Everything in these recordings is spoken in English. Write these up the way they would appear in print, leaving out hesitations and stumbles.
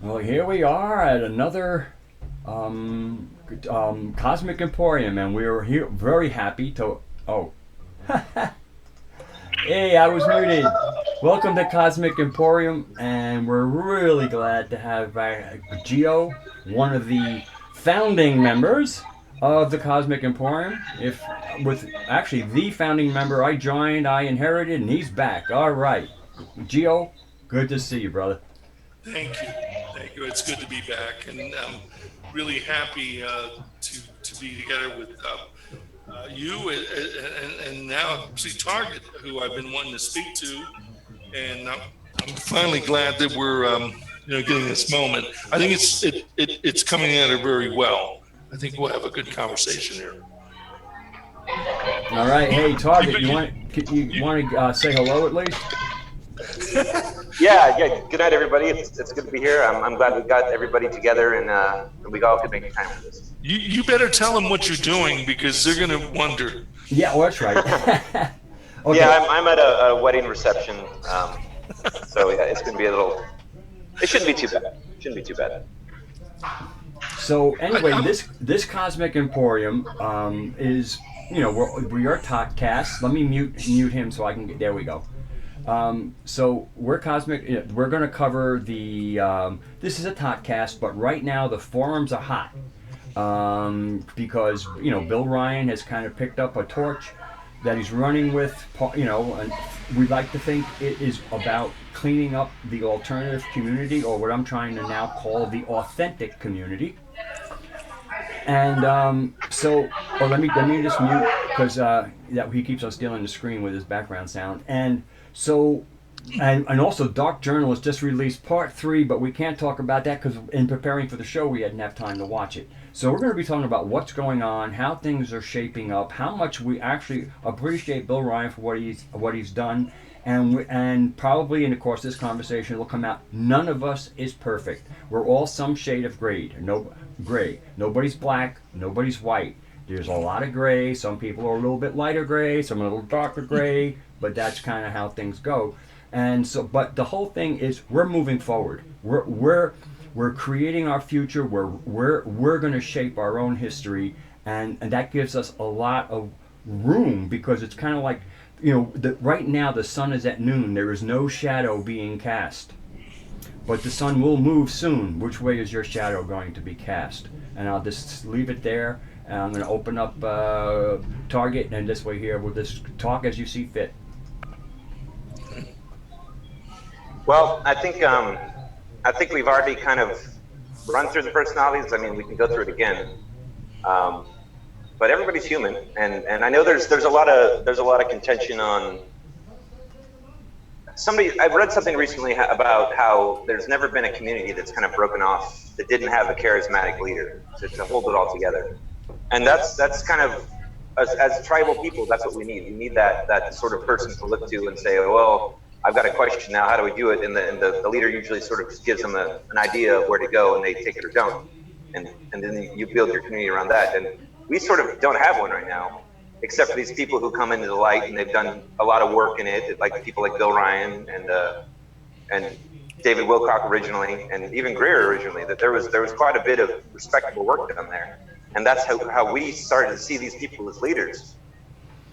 Well, here we are at another Cosmic Emporium, and we're here very happy to. Oh, hey, I was muted. Welcome to Cosmic Emporium, and we're really glad to have Geo, one of the founding members of the Cosmic Emporium. If with actually the founding member, I joined, I inherited, and he's back. All right, Geo, good to see you, brother. Thank you. Thank you. It's good to be back, and I'm really happy to be together with you and now see Target, who I've been wanting to speak to, and I'm finally glad that we're getting this moment. I think it's coming at it very well. I think we'll have a good conversation here. All right, hey Target, You, you you, want to say hello at least? Yeah. Good night, everybody. It's good to be here. I'm glad we got everybody together and we all could make time for this. you better tell them what you're doing because they're going to wonder. Yeah, well, that's right. Okay. Yeah, I'm at a wedding reception, so yeah, it's going to be a little. It shouldn't be too bad. Shouldn't be too bad. So anyway, this Cosmic Emporium is we are TOTCAST. Let me mute him so I can get. There we go. So we're Cosmic. We're going to cover the. This is a TOTCAST, but right now the forums are hot because Bill Ryan has kind of picked up a torch that he's running with. And we'd like to think it is about cleaning up the alternative community, or what I'm trying to now call the authentic community. And let me just mute because he keeps on stealing the screen with his background sound. And also Dark Journalist just released part 3, but we can't talk about that because in preparing for the show we hadn't have time to watch it. So we're going to be talking about what's going on, how things are shaping up, how much we actually appreciate Bill Ryan for what he's done, and probably in the course of this conversation it'll come out none of us is perfect. We're all some shade of gray. Nobody's black, nobody's white. There's a lot of gray. Some people are a little bit lighter gray, some are a little darker gray, but that's kind of how things go. And so, but the whole thing is we're moving forward. We're creating our future. We're going to shape our own history, and that gives us a lot of room because it's kind of like right now the sun is at noon. There is no shadow being cast, but the sun will move soon. Which way is your shadow going to be cast? And I'll just leave it there. And I'm going to open up Target, and this way here we'll just talk as you see fit. Well, I think we've already kind of run through the personalities. I mean, we can go through it again, but everybody's human, and I know there's a lot of contention on. I've read something recently about how there's never been a community that's kind of broken off that didn't have a charismatic leader to hold it all together, and that's kind of as tribal people, that's what we need. We need that sort of person to look to and say, well, I've got a question now. How do we do it? And the leader usually sort of gives them an idea of where to go, and they take it or don't. And then you build your community around that. And we sort of don't have one right now, except for these people who come into the light and they've done a lot of work in it, like people like Bill Ryan and David Wilcock originally, and even Greer originally. That there was quite a bit of respectable work done there, and that's how we started to see these people as leaders.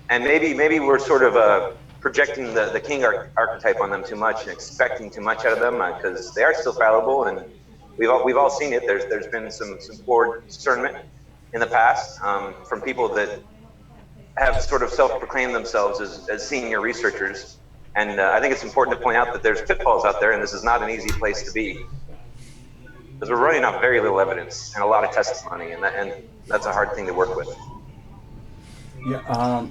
And maybe we're sort of projecting the king archetype on them too much and expecting too much out of them because they are still fallible, and we've all seen it. There's been some poor discernment in the past from people that have sort of self-proclaimed themselves as senior researchers, and I think it's important to point out that there's pitfalls out there, and this is not an easy place to be because we're running off very little evidence and a lot of testimony, and that's a hard thing to work with. Yeah,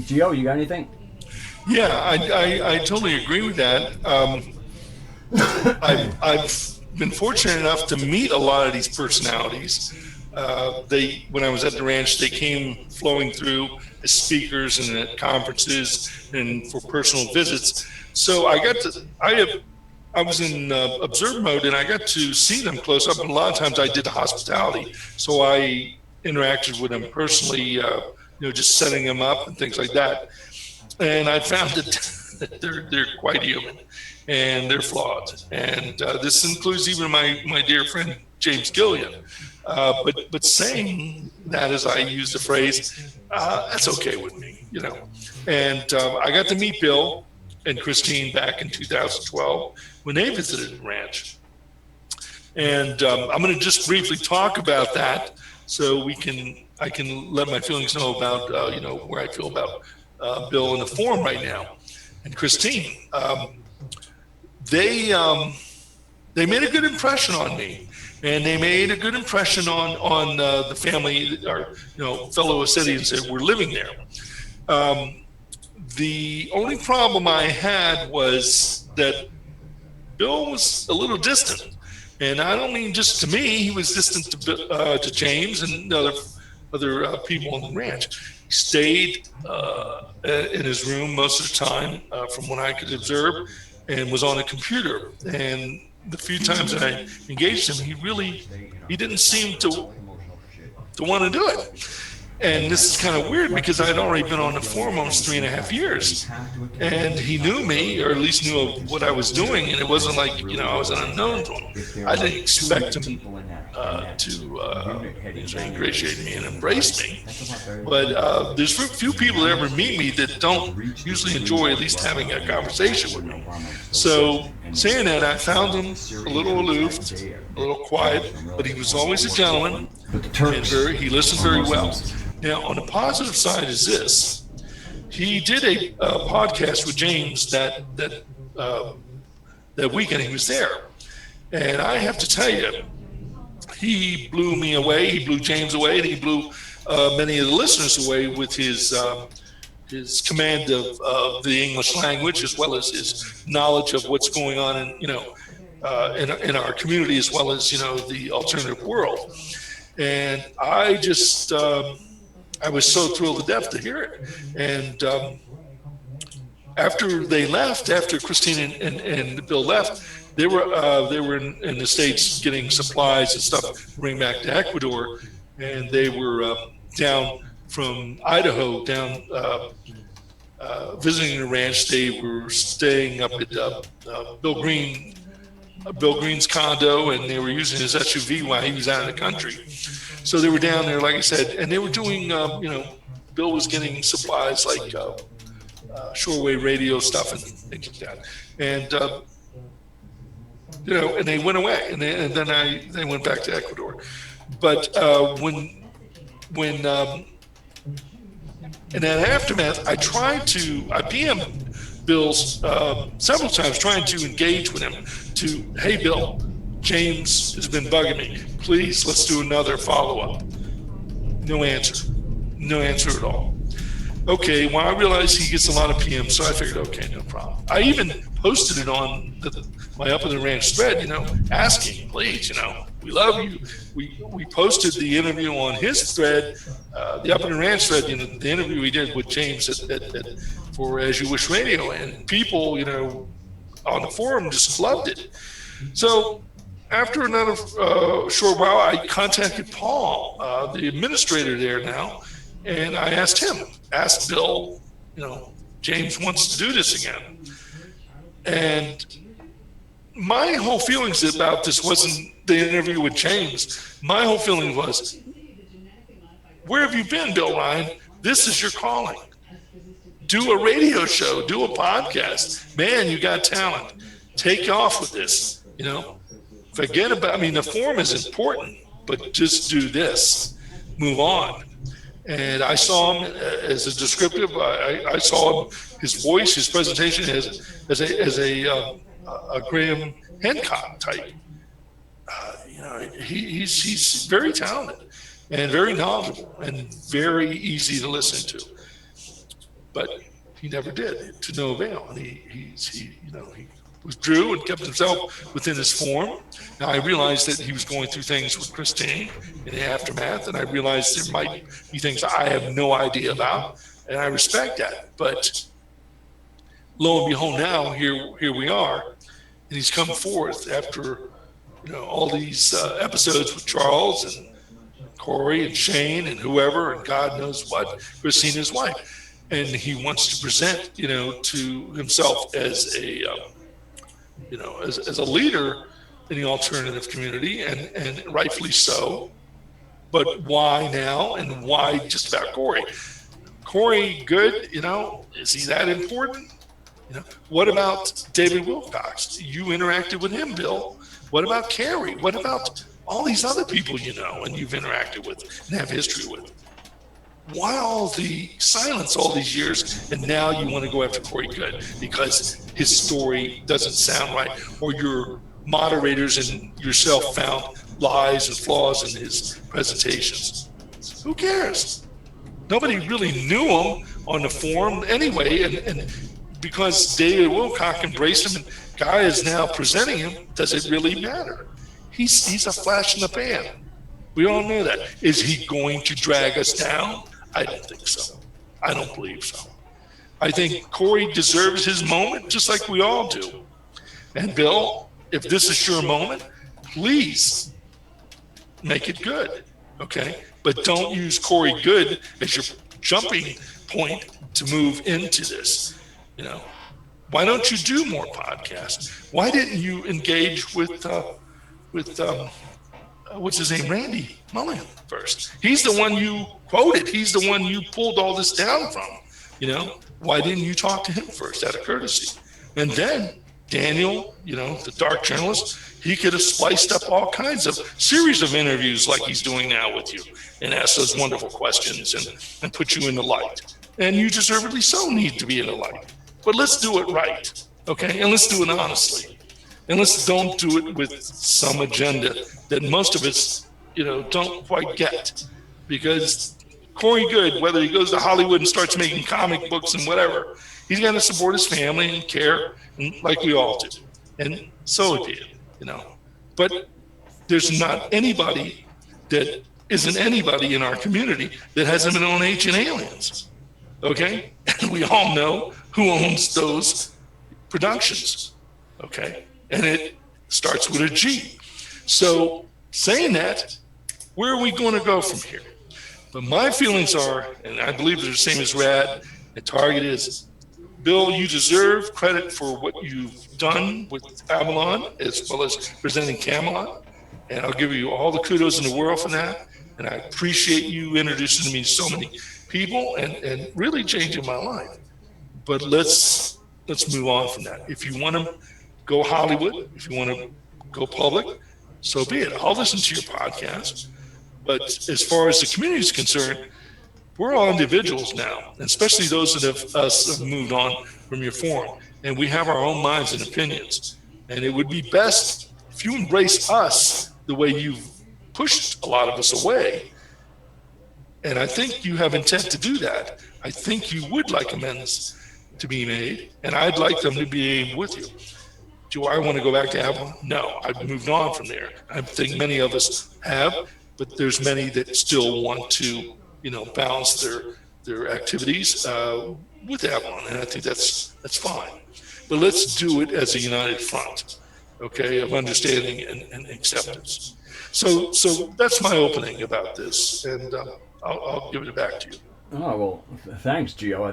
Gio, you got anything? Yeah, I totally agree with that. I've been fortunate enough to meet a lot of these personalities. When I was at the ranch, they came flowing through as speakers and at conferences and for personal visits. So I was in observe mode, and I got to see them close up. And a lot of times I did the hospitality, so I interacted with them personally, just setting them up and things like that. And I found that they're quite human, and they're flawed. And this includes even my dear friend James Gillian. But saying that, as I use the phrase, that's okay with me, you know. And I got to meet Bill and Christine back in 2012 when they visited the ranch. And I'm going to just briefly talk about that, so I can let my feelings know about you know, where I feel about Bill in the forum right now, and Christine. They made a good impression on me, and they made a good impression on the family, or you know, fellow Assyrians that were living there. The only problem I had was that Bill was a little distant. And I don't mean just to me; he was distant to James and other people on the ranch. He stayed in his room most of the time, from what I could observe, and was on a computer. And the few times that I engaged him, he didn't seem to want to do it. And this is kind of weird because I'd already been on the forum almost 3.5 years, and he knew me, or at least knew what I was doing, and it wasn't like, you know, I was an unknown to him. I didn't expect him to ingratiate me and embrace me. But there's few people that ever meet me that don't usually enjoy at least having a conversation with me. So saying that, I found him a little aloof, a little quiet, but he was always a gentleman, and he listened very well. Now, on the positive side is this: he did a podcast with James that weekend he was there, and I have to tell you, he blew me away. He blew James away, and he blew many of the listeners away with his command of the English language, as well as his knowledge of what's going on in our community, as well as, you know, the alternative world. And I just I was so thrilled to death to hear it. And after they left, after Christine and Bill left, they were in the States getting supplies and stuff to bring back to Ecuador, and they were down from Idaho down visiting the ranch. They were staying up at Bill Green's condo, and they were using his SUV while he was out in the country. So they were down there, like I said, and they were doing, you know, Bill was getting supplies like shortwave radio stuff and things like that. And, you know, and they went away, and then they went back to Ecuador. But when in that aftermath, I PM'd Bill's several times, trying to engage with him to, hey, Bill, James has been bugging me. Please, let's do another follow-up. No answer at all. Okay, well, I realized he gets a lot of PMs, so I figured, okay, no problem. I even posted it on my Up in the Ranch thread, you know, asking, please, you know, we love you. We posted the interview on his thread, the Up in the Ranch thread, you know, the interview we did with James for As You Wish Radio, and people, you know, on the forum just loved it. So after another short while, I contacted Paul, the administrator there now, and I asked Bill, you know, James wants to do this again. And my whole feelings about this wasn't the interview with James. My whole feeling was, where have you been, Bill Ryan? This is your calling. Do a radio show, do a podcast. Man, you got talent. Take off with this, you know. Forget about, I mean, the form is important, but just do this. Move on. And I saw him as a descriptive. I saw him, his voice, his presentation as a Graham Hancock type. You know, he's very talented and very knowledgeable and very easy to listen to. But he never did, to no avail. And he withdrew and kept himself within his form. Now, I realized that he was going through things with Christine in the aftermath, and I realized there might be things I have no idea about, and I respect that. But lo and behold, now here we are, and he's come forth after, you know, all these episodes with Charles and Corey and Shane and whoever, and God knows what, Christine, his wife, and he wants to present, you know, to himself as as a leader in the alternative community, and rightfully so. But why now, and why just about Corey? Corey Good, is he that important? What about David Wilcox? You interacted with him, Bill. What about Carrie? What about all these other people and you've interacted with and have history with? Why all the silence all these years, and now you want to go after Corey Good because his story doesn't sound right, or your moderators and yourself found lies and flaws in his presentations? Who cares? Nobody really knew him on the forum anyway, and because David Wilcock embraced him and Guy is now presenting him, does it really matter? He's a flash in the pan. We all know that. Is he going to drag us down? I don't think so. I don't believe so. I think Corey deserves his moment, just like we all do. And Bill, if this is your moment, please make it good, okay? But don't use Corey Good as your jumping point to move into this. Why don't you do more podcasts? Why didn't you engage with what's his name, Randy Mulligan first? He's the one you quoted. He's the one you pulled all this down from. Why didn't you talk to him first out of courtesy? And then Daniel, the dark journalist, he could have spliced up all kinds of series of interviews like he's doing now with you and asked those wonderful questions and put you in the light. And you deservedly so need to be in the light. But let's do it right, okay? And let's do it honestly. And let's don't do it with some agenda that most of us, don't quite get. Because Corey Good, whether he goes to Hollywood and starts making comic books and whatever, he's got to support his family and care, and like we all do. And so be it, But there's not anybody that isn't anybody in our community that hasn't been on Ancient Aliens, okay? And we all know who owns those productions, okay? And it starts with a G. So saying that, where are we going to go from here? But my feelings are, and I believe they're the same as Rad and Target is, Bill, you deserve credit for what you've done with Avalon as well as presenting Camelot. And I'll give you all the kudos in the world for that. And I appreciate you introducing me to so many people and really changing my life. But let's move on from that. If you want to go Hollywood, if you want to go public, so be it. I'll listen to your podcast. But as far as the community is concerned, we're all individuals now, especially those that have moved on from your forum. And we have our own minds and opinions. And it would be best if you embrace us the way you've pushed a lot of us away. And I think you have intent to do that. I think you would like amends to be made, and I'd like them to be with you. Do I want to go back to Avalon? No, I've moved on from there. I think many of us have, but there's many that still want to, balance their activities with Avalon, and I think that's fine. But let's do it as a united front, okay, of understanding and acceptance. So that's my opening about this, and I'll give it back to you. Oh, well, thanks, Gio. I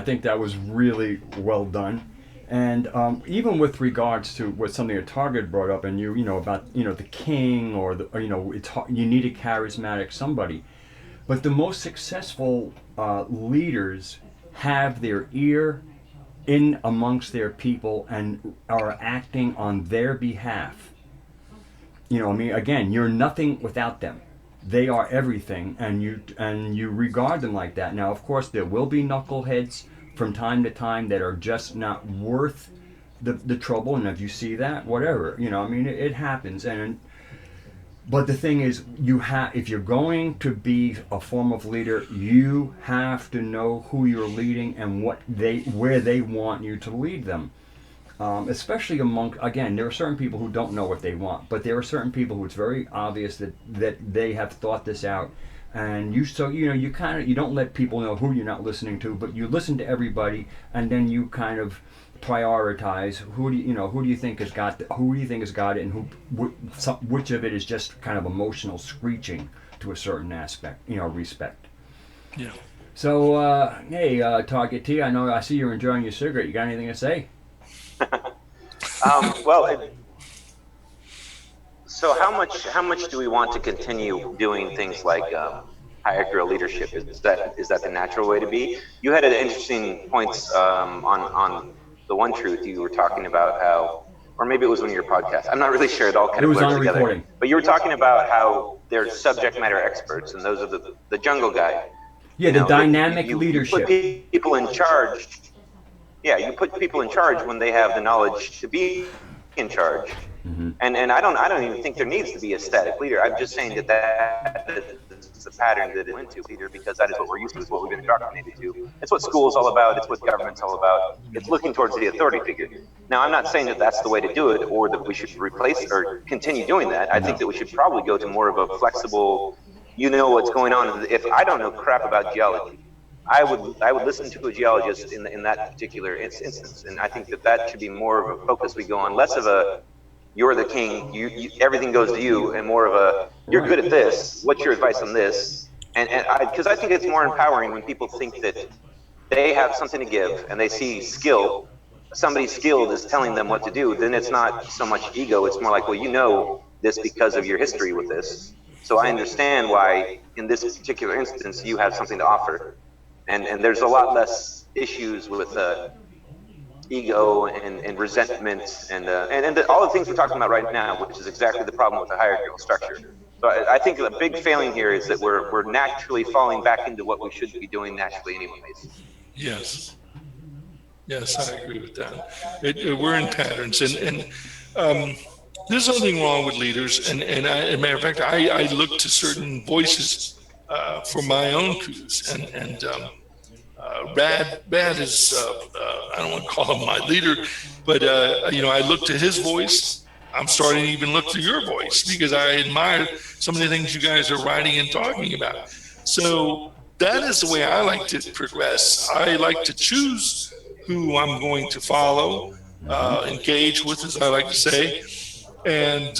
think that was really well done. And even with regards to something that Target brought up, and about the king, or you need a charismatic somebody, but the most successful leaders have their ear in amongst their people and are acting on their behalf. Again, you're nothing without them. They are everything, and you regard them like that. Now, of course, there will be knuckleheads from time to time that are just not worth the trouble, and if you see that, whatever, it happens. But the thing is, if you're going to be a form of leader, you have to know who you're leading and where they want you to lead them. Especially again, there are certain people who don't know what they want, but there are certain people who it's very obvious that they have thought this out, and you don't let people know who you're not listening to, but you listen to everybody, and then you kind of prioritize who do you think has got it, and which of it is just kind of emotional screeching to a certain aspect, respect. Yeah. So hey, Target T, I see you're enjoying your cigarette. You got anything to say? Well, so how much do we want to continue doing things like hierarchical leadership? Is that the natural way to be? You had an interesting points on the One Truth. You were talking about how, or maybe it was one of your podcasts. I'm not really sure. It all kind It of was on blurs a together. recording. But you were talking about how they're subject matter experts, and those are the jungle guy. Yeah, the dynamic You leadership. put people in charge. Yeah, you put people in charge when they have the knowledge to be in charge. Mm-hmm. And I don't even think there needs to be a static leader. I'm just saying that is the pattern that it went to leader, because that is what we're used to, is what we've been indoctrinated to. It's what school's all about. It's what government's all about. It's looking towards the authority figure. Now, I'm not saying that that's the way to do it, or that we should replace or continue doing that. I think that we should probably go to more of a flexible, what's going on. If I don't know crap about geology, I would listen to a geologist in that particular instance, and I think that should be more of a focus we go on, less of a you're the king, you everything goes to you, and more of a you're good at this. What's your advice on this? And because I think it's more empowering when people think that they have something to give and they see skill. Somebody skilled is telling them what to do. Then it's not so much ego. It's more like, well, you know this because of your history with this. So I understand why in this particular instance you have something to offer. And there's a lot less issues with ego and resentment and all the things we're talking about right now, which is exactly the problem with the hierarchical structure. So I think the big failing here is that we're naturally falling back into what we should be doing naturally anyways. Yes. Yes, I agree with that. We're in patterns, and there's nothing wrong with leaders. And as a matter of fact, I look to certain voices for my own coups. And Brad is, I don't want to call him my leader, but I look to his voice. I'm starting to even look to your voice because I admire some of the things you guys are writing and talking about. So that is the way I like to progress. I like to choose who I'm going to follow, engage with, as I like to say, and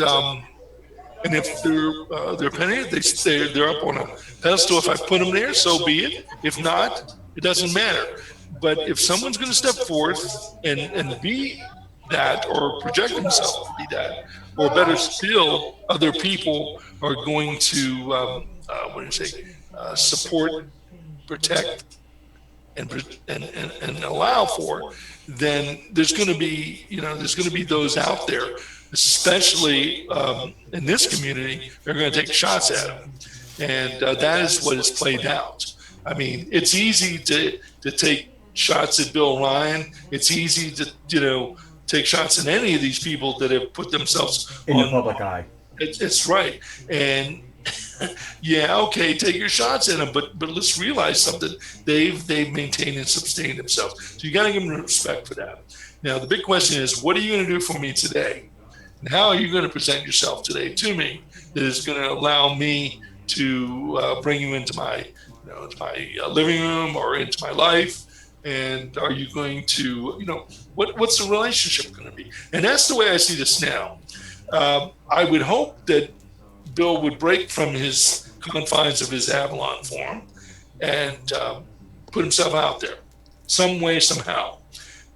if they're penny, they're up on a pedestal. If I put them there, so be it. If not, it doesn't matter. But if someone's going to step forth and be that, or project themselves to be that, or better still, other people are going to support, protect, and allow for, then there's going to be those out there, especially in this community, they're going to take shots at them, and that is what is played out. I mean, it's easy to take shots at Bill Ryan. It's easy to take shots at any of these people that have put themselves in the public eye. It's right, and yeah, okay, take your shots at them, but let's realize something. They've maintained and sustained themselves. So you got to give them respect for that. Now, the big question is, what are you going to do for me today? And how are you going to present yourself today to me that is going to allow me to bring you into my living room or into my life? And are you going to, what's the relationship going to be? And that's the way I see this now. I would hope that Bill would break from his confines of his Avalon form and put himself out there some way, somehow,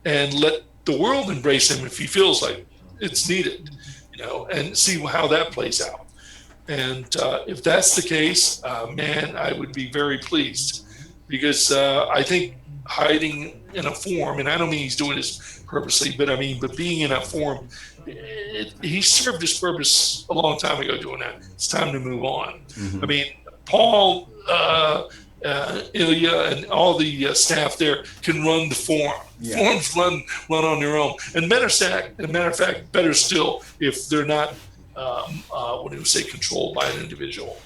and let the world embrace him if he feels like it's needed, and see how that plays out. And if that's the case, man, I would be very pleased, because I think hiding in a form, and I don't mean he's doing this purposely, but being in a form, he served his purpose a long time ago doing that. It's time to move on. Mm-hmm. Paul, Ilya, and all the staff there can run the form. Yeah. Forms run on their own. And matter of fact, better still, if they're not, controlled by an individual.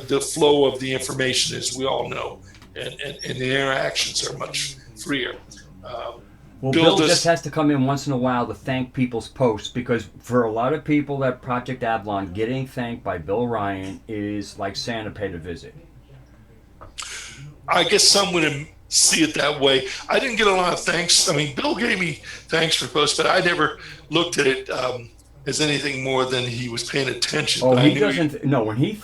The flow of the information, as we all know, and the interactions are much freer. Well, Bill just has to come in once in a while to thank people's posts, because for a lot of people at Project Avalon, getting thanked by Bill Ryan is like Santa paid a visit. I guess some would see it that way. I didn't get a lot of thanks. Bill gave me thanks for posts, but I never looked at it as anything more than he was paying attention. Oh, he doesn't. No, when he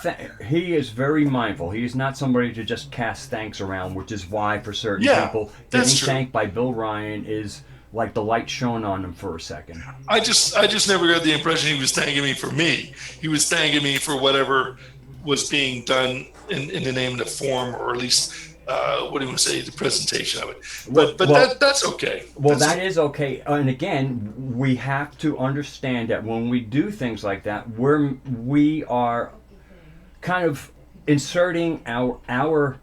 is very mindful. He is not somebody to just cast thanks around, which is why for certain people, getting thanked by Bill Ryan is like the light shone on him for a second. I just never got the impression he was thanking me for me. He was thanking me for whatever was being done in the name of the form, or at least what do you want to say, the presentation of it. But that's okay. Well, that is okay. And again, we have to understand that when we do things like that, we are kind of inserting our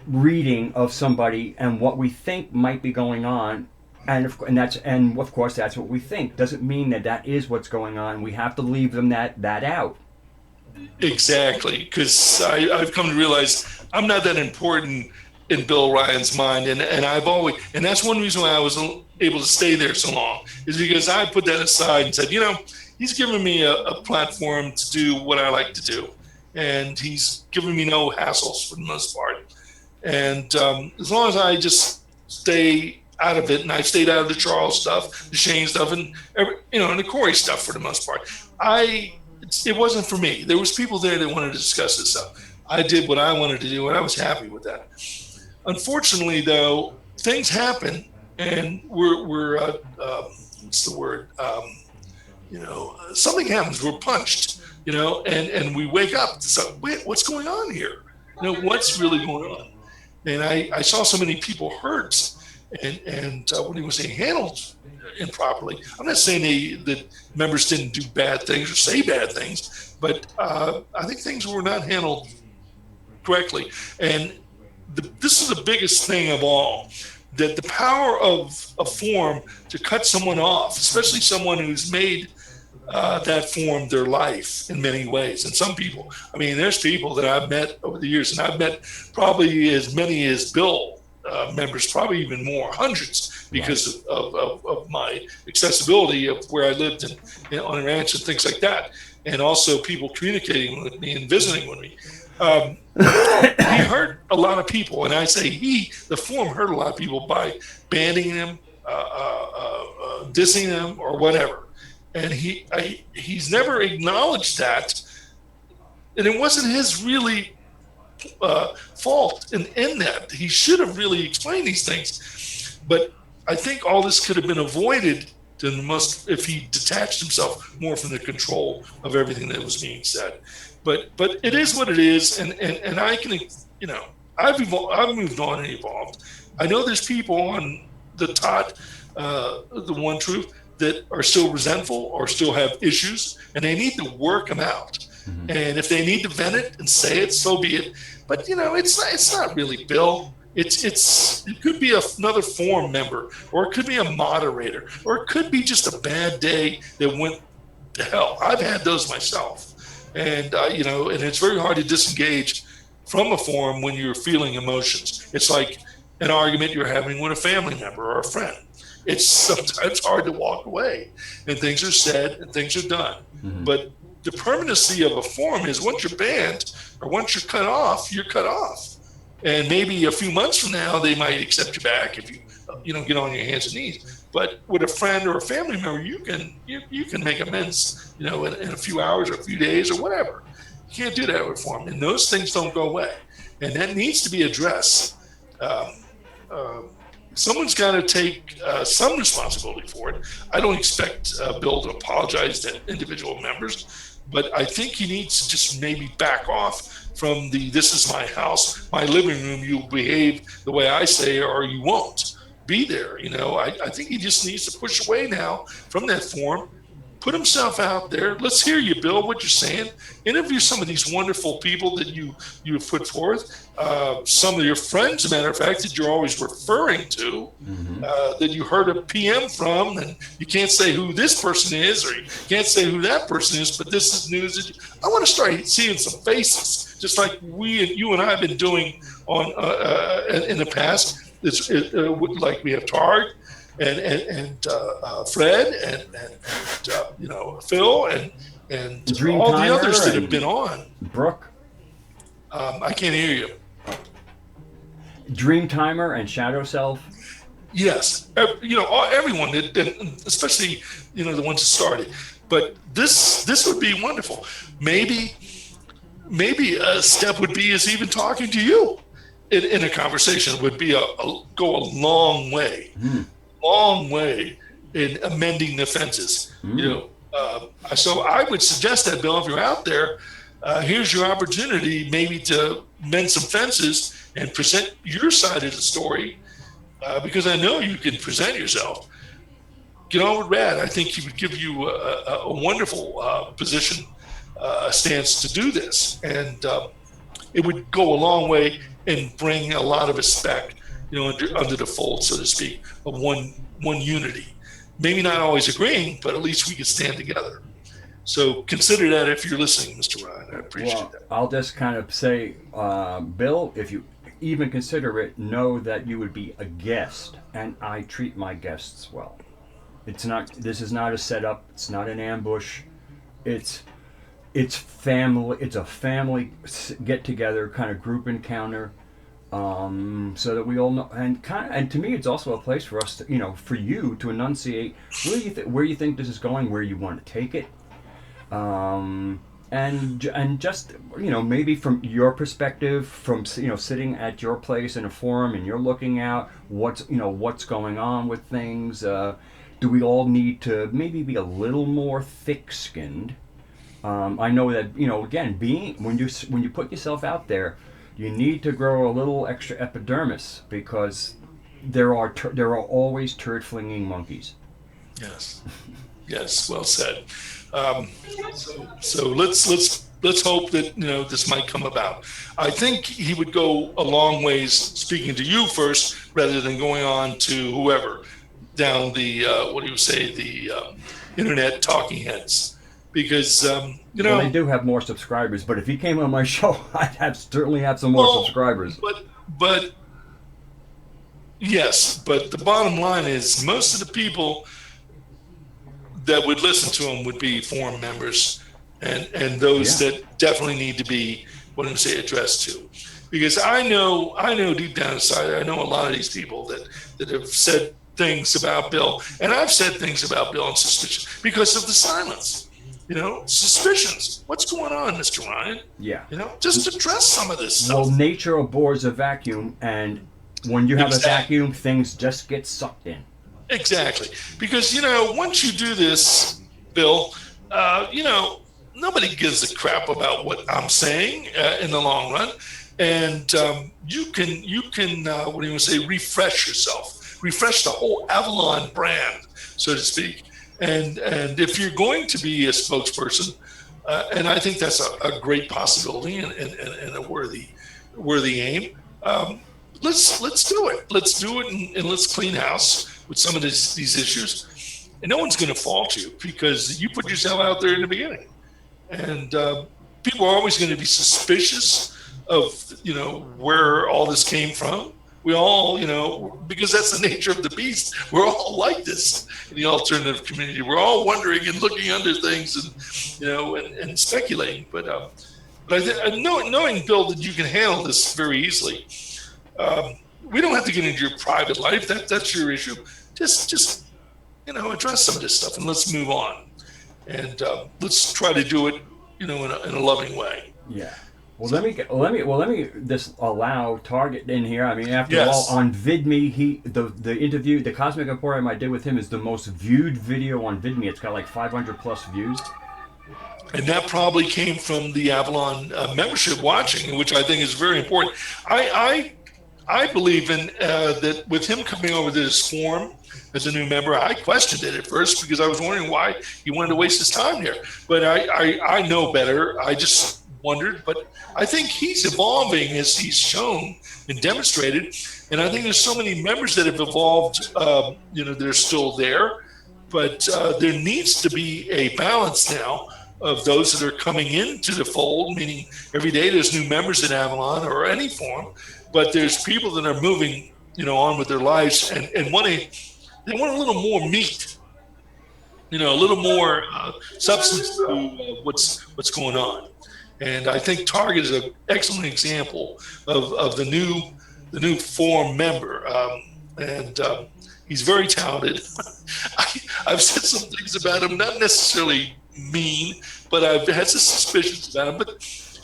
reading of somebody and what we think might be going on. And of course that's what we think. Doesn't mean that is what's going on. We have to leave them that out. Exactly, because I've come to realize I'm not that important in Bill Ryan's mind, and that's one reason why I was able to stay there so long, is because I put that aside and said, he's given me a platform to do what I like to do, and he's given me no hassles for the most part, and as long as I just stay out of it, and I stayed out of the Charles stuff, the Shane stuff, and and the Corey stuff for the most part, it wasn't for me. There was people there that wanted to discuss this stuff. I did what I wanted to do, and I was happy with that. Unfortunately, though, things happen, and we're what's the word? Something happens. We're punched, and we wake up. So, wait, what's going on here? What's really going on? And I saw so many people hurt, and what do you say, handled improperly. I'm not saying that members didn't do bad things or say bad things, but I think things were not handled correctly. And this is the biggest thing of all, that the power of a form to cut someone off, especially someone who's made that form their life in many ways. And some people, there's people that I've met over the years, and I've met probably as many as Bill members, probably even more, hundreds, because of my accessibility of where I lived on a ranch and things like that, and also people communicating with me and visiting with me. He hurt a lot of people, and I say the form hurt a lot of people by banning them, dissing them, or whatever. And he's never acknowledged that, and it wasn't his really fault in that. He should have really explained these things, but I think all this could have been avoided if he detached himself more from the control of everything that was being said. But it is what it is, and I can, I've moved on and evolved. I know there's people on the the One Truth, that are still resentful or still have issues, and they need to work them out. Mm-hmm. And if they need to vent it and say it, so be it. But it's not really Bill. It could be another forum member, or it could be a moderator, or it could be just a bad day that went to hell. I've had those myself, and and it's very hard to disengage from a forum when you're feeling emotions. It's like an argument you're having with a family member or a friend. It's sometimes hard to walk away, and things are said and things are done. Mm-hmm. But the permanency of a forum is, once you're banned or once you're cut off, you're cut off. And maybe a few months from now, they might accept you back if you get on your hands and knees. But with a friend or a family member, you can make amends, in a few hours or a few days or whatever. You can't do that with forum, and those things don't go away, and that needs to be addressed. Someone's got to take some responsibility for it. I don't expect Bill to apologize to individual members, but I think he needs to just maybe back off from this is my house, my living room, you'll behave the way I say, or you won't be there. I think he just needs to push away now from that forum, put himself out there. Let's hear you, Bill, what you're saying. Interview some of these wonderful people that you have put forth. Some of your friends, as a matter of fact, that you're always referring to, mm-hmm. That you heard a PM from, and you can't say who this person is, or you can't say who that person is, but this is news. I want to start seeing some faces, just like you and I have been doing on in the past. Like we have Targ, and Fred, and Phil, and Dream all Timer the others that have been on. Brooke, I can't hear you. Dream Timer and Shadow Self. Yes, everyone, especially the ones that started. But this would be wonderful. Maybe a step would be is even talking to you in a conversation would be go a long way. Mm. long way in amending the fences. So I would suggest that, Bill, if you're out there, here's your opportunity maybe to mend some fences and present your side of the story, because I know you can present yourself. Get on with Rad. I think he would give you a wonderful position, a stance to do this, and it would go a long way and bring a lot of respect, under the fold, so to speak, of one unity. Maybe not always agreeing, but at least we could stand together. So consider that if you're listening, Mr. Ryan. I appreciate that. I'll just kind of say, Bill, if you even consider it, know that you would be a guest, and I treat my guests well. This is not a setup. It's not an ambush. It's family. It's a family get together, kind of group encounter, so that we all know. And to me, it's also a place for us to, for you to enunciate where you think this is going, where you want to take it, and just maybe from your perspective, from sitting at your place in a forum and you're looking out what's going on with things. Do we all need to maybe be a little more thick-skinned? I know that again, when you put yourself out there, you need to grow a little extra epidermis, because there are always turd-flinging monkeys. Yes, well said. So let's hope that this might come about. I think he would go a long ways speaking to you first, rather than going on to whoever down the the internet talking heads, because well, they do have more subscribers. But if he came on my show, I'd certainly have some more subscribers. But yes, but the bottom line is most of the people that would listen to him would be forum members, and those that definitely need to be addressed to, because I know deep down inside, I know a lot of these people that have said things about Bill, and I've said things about Bill and suspicion because of the silence. Suspicions. What's going on, Mr. Ryan? Yeah. Just address some of this stuff. Well, nature abhors a vacuum, and when you have a vacuum, things just get sucked in. Exactly. Because, once you do this, Bill, nobody gives a crap about what I'm saying in the long run. And you can refresh yourself. Refresh the whole Avalon brand, so to speak. And if you're going to be a spokesperson, and I think that's a great possibility and a worthy aim, let's do it. Let's do it, and let's clean house with some of these issues. And no one's going to fault you, because you put yourself out there in the beginning. And people are always going to be suspicious of where all this came from. We all, because that's the nature of the beast. We're all like this in the alternative community. We're all wondering and looking under things, and speculating. But I think knowing, Bill, that you can handle this very easily. We don't have to get into your private life. That's your issue. Just address some of this stuff, and let's move on. And let's try to do it, in a loving way. Yeah. Well, let me just allow Target in here. I mean, after all, on VidMe, the interview, the Cosmic Emporium I did with him is the most viewed video on VidMe. It's got like 500 plus views. And that probably came from the Avalon membership watching, which I think is very important. I believe in that with him coming over to this forum as a new member. I questioned it at first because I was wondering why he wanted to waste his time here. But I know better. I just wondered, but I think he's evolving as he's shown and demonstrated. And I think there's so many members that have evolved, that are still there, but there needs to be a balance now of those that are coming into the fold, meaning every day there's new members in Avalon or any forum, but there's people that are moving, on with their lives and they want a little more meat, a little more substance to what's going on. And I think Target is an excellent example of the new forum member, and he's very talented. I've said some things about him, not necessarily mean, but I've had some suspicions about him. But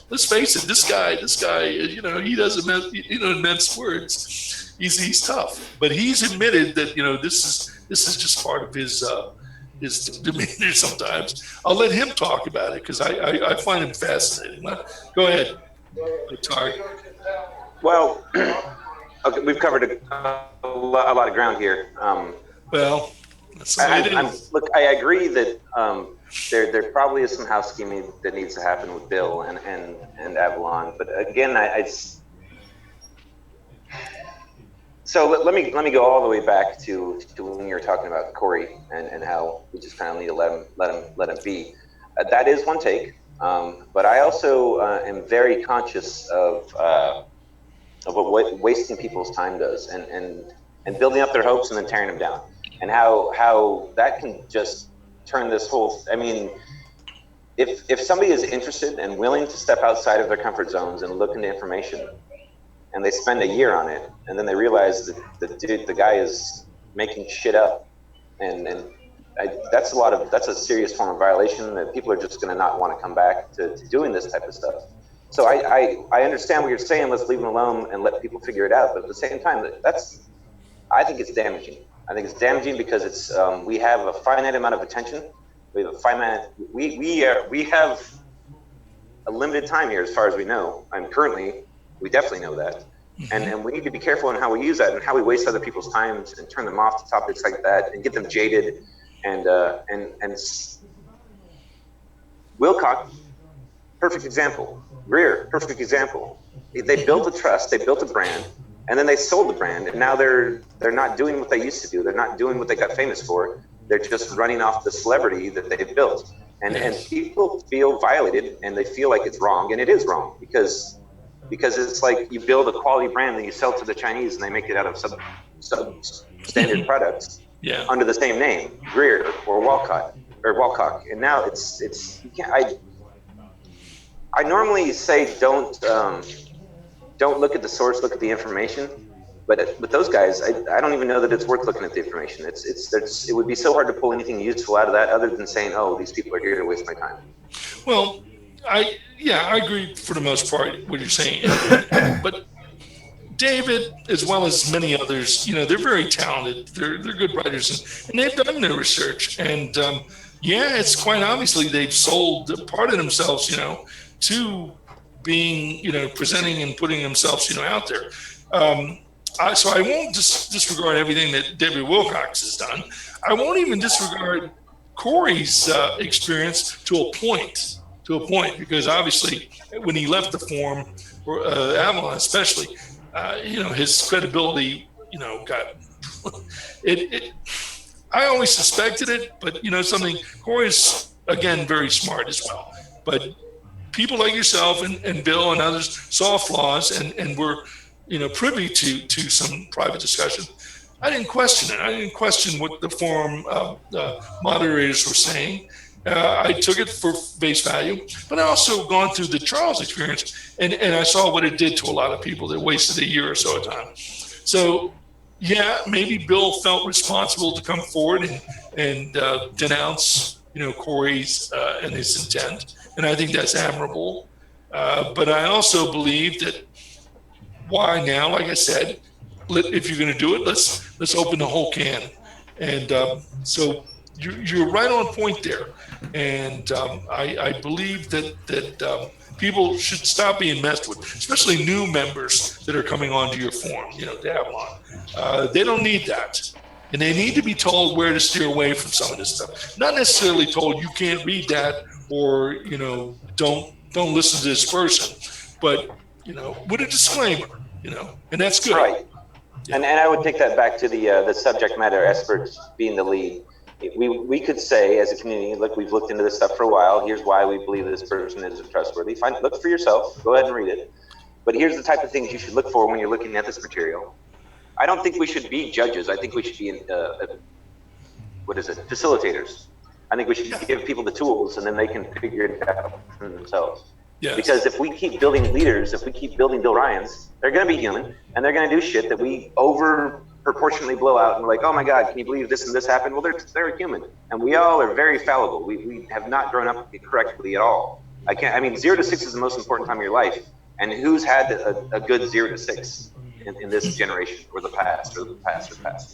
let's face it, this guy, he doesn't mince words. he's tough, but he's admitted that this is just part of his demeanor sometimes. I'll let him talk about it because I find him fascinating. Go ahead, Tarek. Well, okay, we've covered a lot of ground here. Well, that's the way it is. Look, I agree that there probably is some house scheming that needs to happen with Bill and Avalon, but again, so let me go all the way back to when you were talking about Corey and how we just kind of need to let him be. That is one take, but I also am very conscious of what wasting people's time does, and building up their hopes and then tearing them down, and how that can just turn this whole. I mean, if somebody is interested and willing to step outside of their comfort zones and look into information, and they spend a year on it, and then they realize that the guy is making shit up, and that's a serious form of violation that people are just going to not want to come back to doing this type of stuff. So I understand what you're saying. Let's leave them alone and let people figure it out. But at the same time, I think it's damaging. I think it's damaging because it's we have a finite amount of attention. We have we have a limited time here as far as we know. And currently, we definitely know that. And we need to be careful in how we use that and how we waste other people's time and turn them off to topics like that and get them jaded. And Wilcock, perfect example. Greer, perfect example. They built a trust, they built a brand, and then they sold the brand, and now they're not doing what they used to do. They're not doing what they got famous for. They're just running off the celebrity that they built. And people feel violated, and they feel like it's wrong, and it is wrong because it's like you build a quality brand and you sell it to the Chinese and they make it out of substandard products under the same name, Greer or Walcott. And now it's you can't. I normally say don't look at the source, look at the information. But with those guys, I don't even know that it's worth looking at the information. It would be so hard to pull anything useful out of that other than saying, oh, these people are here to waste my time. Well, I agree for the most part what you're saying. But David, as well as many others, they're very talented. They're good writers, and they've done their research. And it's quite obviously they've sold part of themselves, to being, presenting and putting themselves, out there. So I won't disregard everything that David Wilcox has done. I won't even disregard Corey's experience to a point, because obviously when he left the forum, or Avalon especially, his credibility, got it. I always suspected it, but something. Corey's again very smart as well, but people like yourself and Bill and others saw flaws and were privy to some private discussion. I didn't question it. I didn't question what the forum moderators were saying. I took it for face value, but I also gone through the Charles experience, and I saw what it did to a lot of people that wasted a year or so of time. So, maybe Bill felt responsible to come forward and denounce, Corey's and his intent, and I think that's admirable. But I also believe that why now, like I said, if you're going to do it, let's open the whole can, and so. You're right on point there, and I believe that people should stop being messed with, especially new members that are coming onto your forum, to Avalon. They don't need that, and they need to be told where to steer away from some of this stuff. Not necessarily told you can't read that or don't listen to this person, but with a disclaimer, and that's good. Right, yeah. And I would take that back to the subject matter experts being the lead. We could say as a community, look, we've looked into this stuff for a while. Here's why we believe this person is trustworthy. Fine, look for yourself. Go ahead and read it. But here's the type of things you should look for when you're looking at this material. I don't think we should be judges. I think we should be facilitators. I think we should give people the tools, and then they can figure it out for themselves. Yes. Because if we keep building leaders, if we keep building Bill Ryans, they're going to be human, and they're going to do shit that we proportionally blow out, and we're like, oh my God, can you believe this and this happened? Well, they're human, and we all are very fallible. We have not grown up correctly at all. 0 to 6 is the most important time of your life, and who's had a good 0 to 6? in this generation or the past. You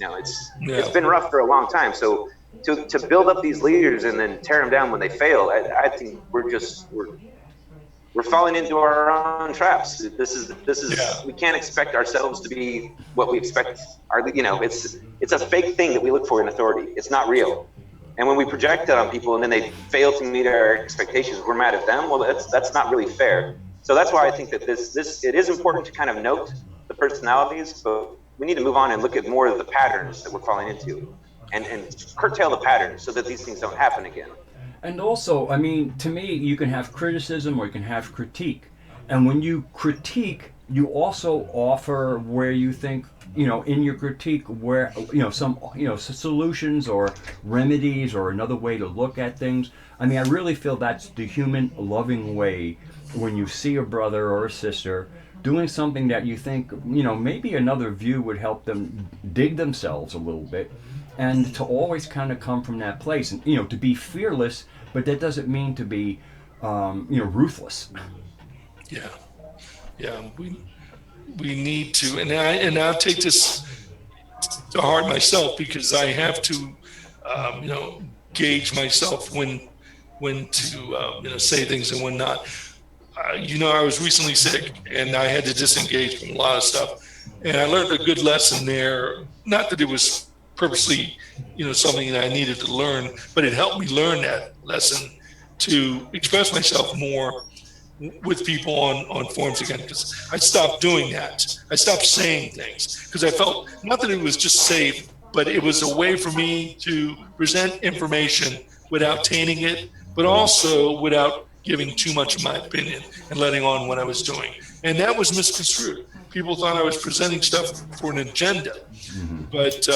know, Yeah. it's been rough for a long time. So to build up these leaders and then tear them down when they fail, I think we're falling into our own traps. This is Yeah. we can't expect ourselves to be what we expect. You know, it's a fake thing that we look for in authority. It's not real. And when we project that on people and then they fail to meet our expectations, we're mad at them. Well, that's not really fair. So that's why I think that it is important to kind of note the personalities, but we need to move on and look at more of the patterns that we're falling into, and curtail the patterns so that these things don't happen again. And also, I mean, to me, you can have criticism or you can have critique. And when you critique, you also offer where you think, you know, in your critique, where, you know, some, you know, solutions or remedies or another way to look at things. I mean, I really feel that's the human loving way when you see a brother or a sister doing something that you think, you know, maybe another view would help them dig themselves a little bit, and to always kind of come from that place, and, you know, to be fearless, but that doesn't mean to be, you know, ruthless. Yeah. Yeah. We need to, and I'll take this to heart myself, because I have to, you know, gauge myself when to, you know, say things and when not. You know, I was recently sick and I had to disengage from a lot of stuff, and I learned a good lesson there. Not that it was purposely, you know, something that I needed to learn, but it helped me learn that lesson to express myself more with people on forums again, because I stopped doing that. I stopped saying things because I felt not that it was just safe, but it was a way for me to present information without tainting it, but also without giving too much of my opinion and letting on what I was doing. And that was misconstrued. People thought I was presenting stuff for an agenda. But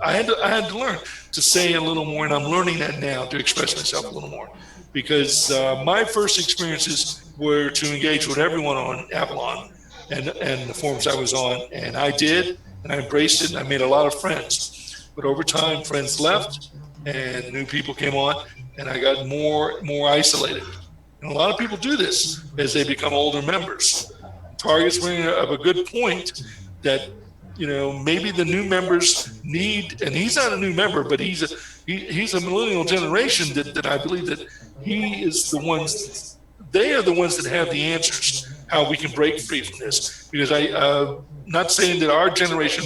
I had to learn to say a little more, and I'm learning that now, to express myself a little more. Because my first experiences were to engage with everyone on Avalon and the forums I was on, and I did, and I embraced it, and I made a lot of friends. But over time, friends left, and new people came on, and I got more isolated. And a lot of people do this as they become older members. Target's bringing up a good point that, you know, maybe the new members need, and he's not a new member, but he's a millennial generation that I believe that he is the ones, they are the ones that have the answers, how we can break free from this. Because not saying that our generation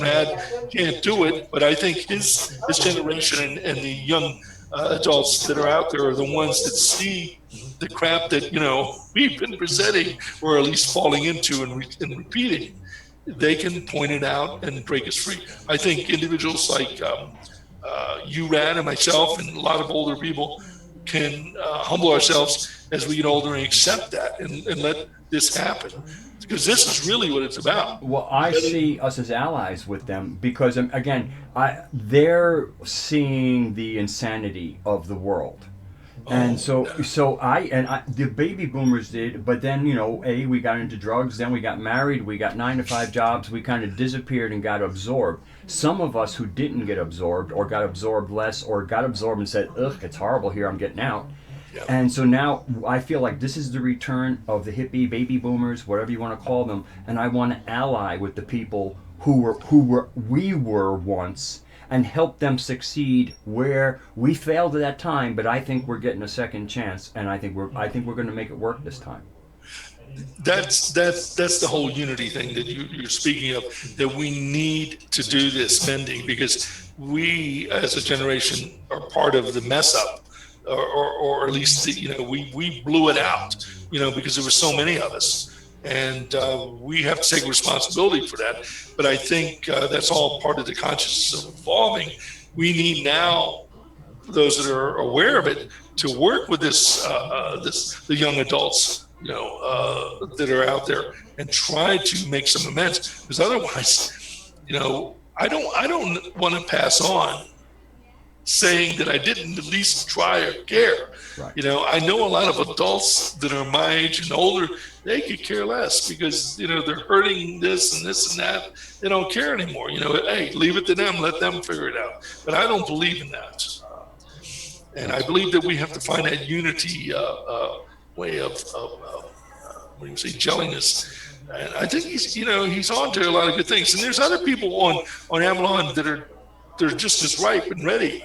can't do it, but I think his generation and the young adults that are out there are the ones that see the crap that, you know, we've been presenting, or at least falling into and repeating. They can point it out and break us free. I think individuals like you, Rad, and myself, and a lot of older people can humble ourselves as we get older and accept that and let this happen. Because this is really what it's about. Well, I see us as allies with them because, again, they're seeing the insanity of the world. And so the baby boomers did, but then, you know, we got into drugs, then we got married, we got 9-to-5 jobs, we kind of disappeared and got absorbed. Some of us who didn't get absorbed, or got absorbed less, or got absorbed and said, ugh, it's horrible here, I'm getting out. Yep. And so now I feel like this is the return of the hippie baby boomers, whatever you want to call them, and I want to ally with the people who we were once, and help them succeed where we failed at that time. But I think we're getting a second chance, and I think we're going to make it work this time. That's the whole unity thing that you're speaking of, that we need to do this mending, because we as a generation are part of the mess up, or at least we blew it out, because there were so many of us, and we have to take responsibility for that. But I think that's all part of the consciousness of evolving. We need now, those that are aware of it, to work with the young adults, that are out there, and try to make some amends. Because otherwise, I don't want to pass on saying that I didn't at least try or care. Right. I know a lot of adults that are my age and older, they could care less, because they're hurting this and this and that. They don't care anymore. Hey, leave it to them, let them figure it out. But I don't believe in that. And I believe that we have to find that unity way of what do you say, jelliness. And I think he's on to a lot of good things. And there's other people on Avalon they're just as ripe and ready,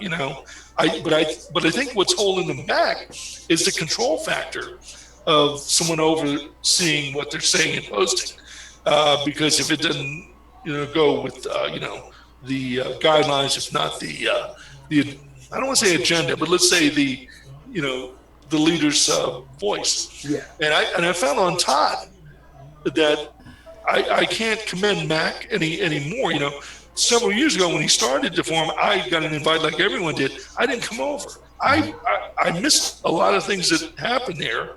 But I think what's holding them back is the control factor of someone overseeing what they're saying and posting. Because if it doesn't, go with the guidelines, if not the I don't want to say agenda, but let's say the leader's voice. Yeah. And I found on Todd that I can't commend Mac anymore. Several years ago when he started the forum, I got an invite like everyone did. I didn't come over. I missed a lot of things that happened there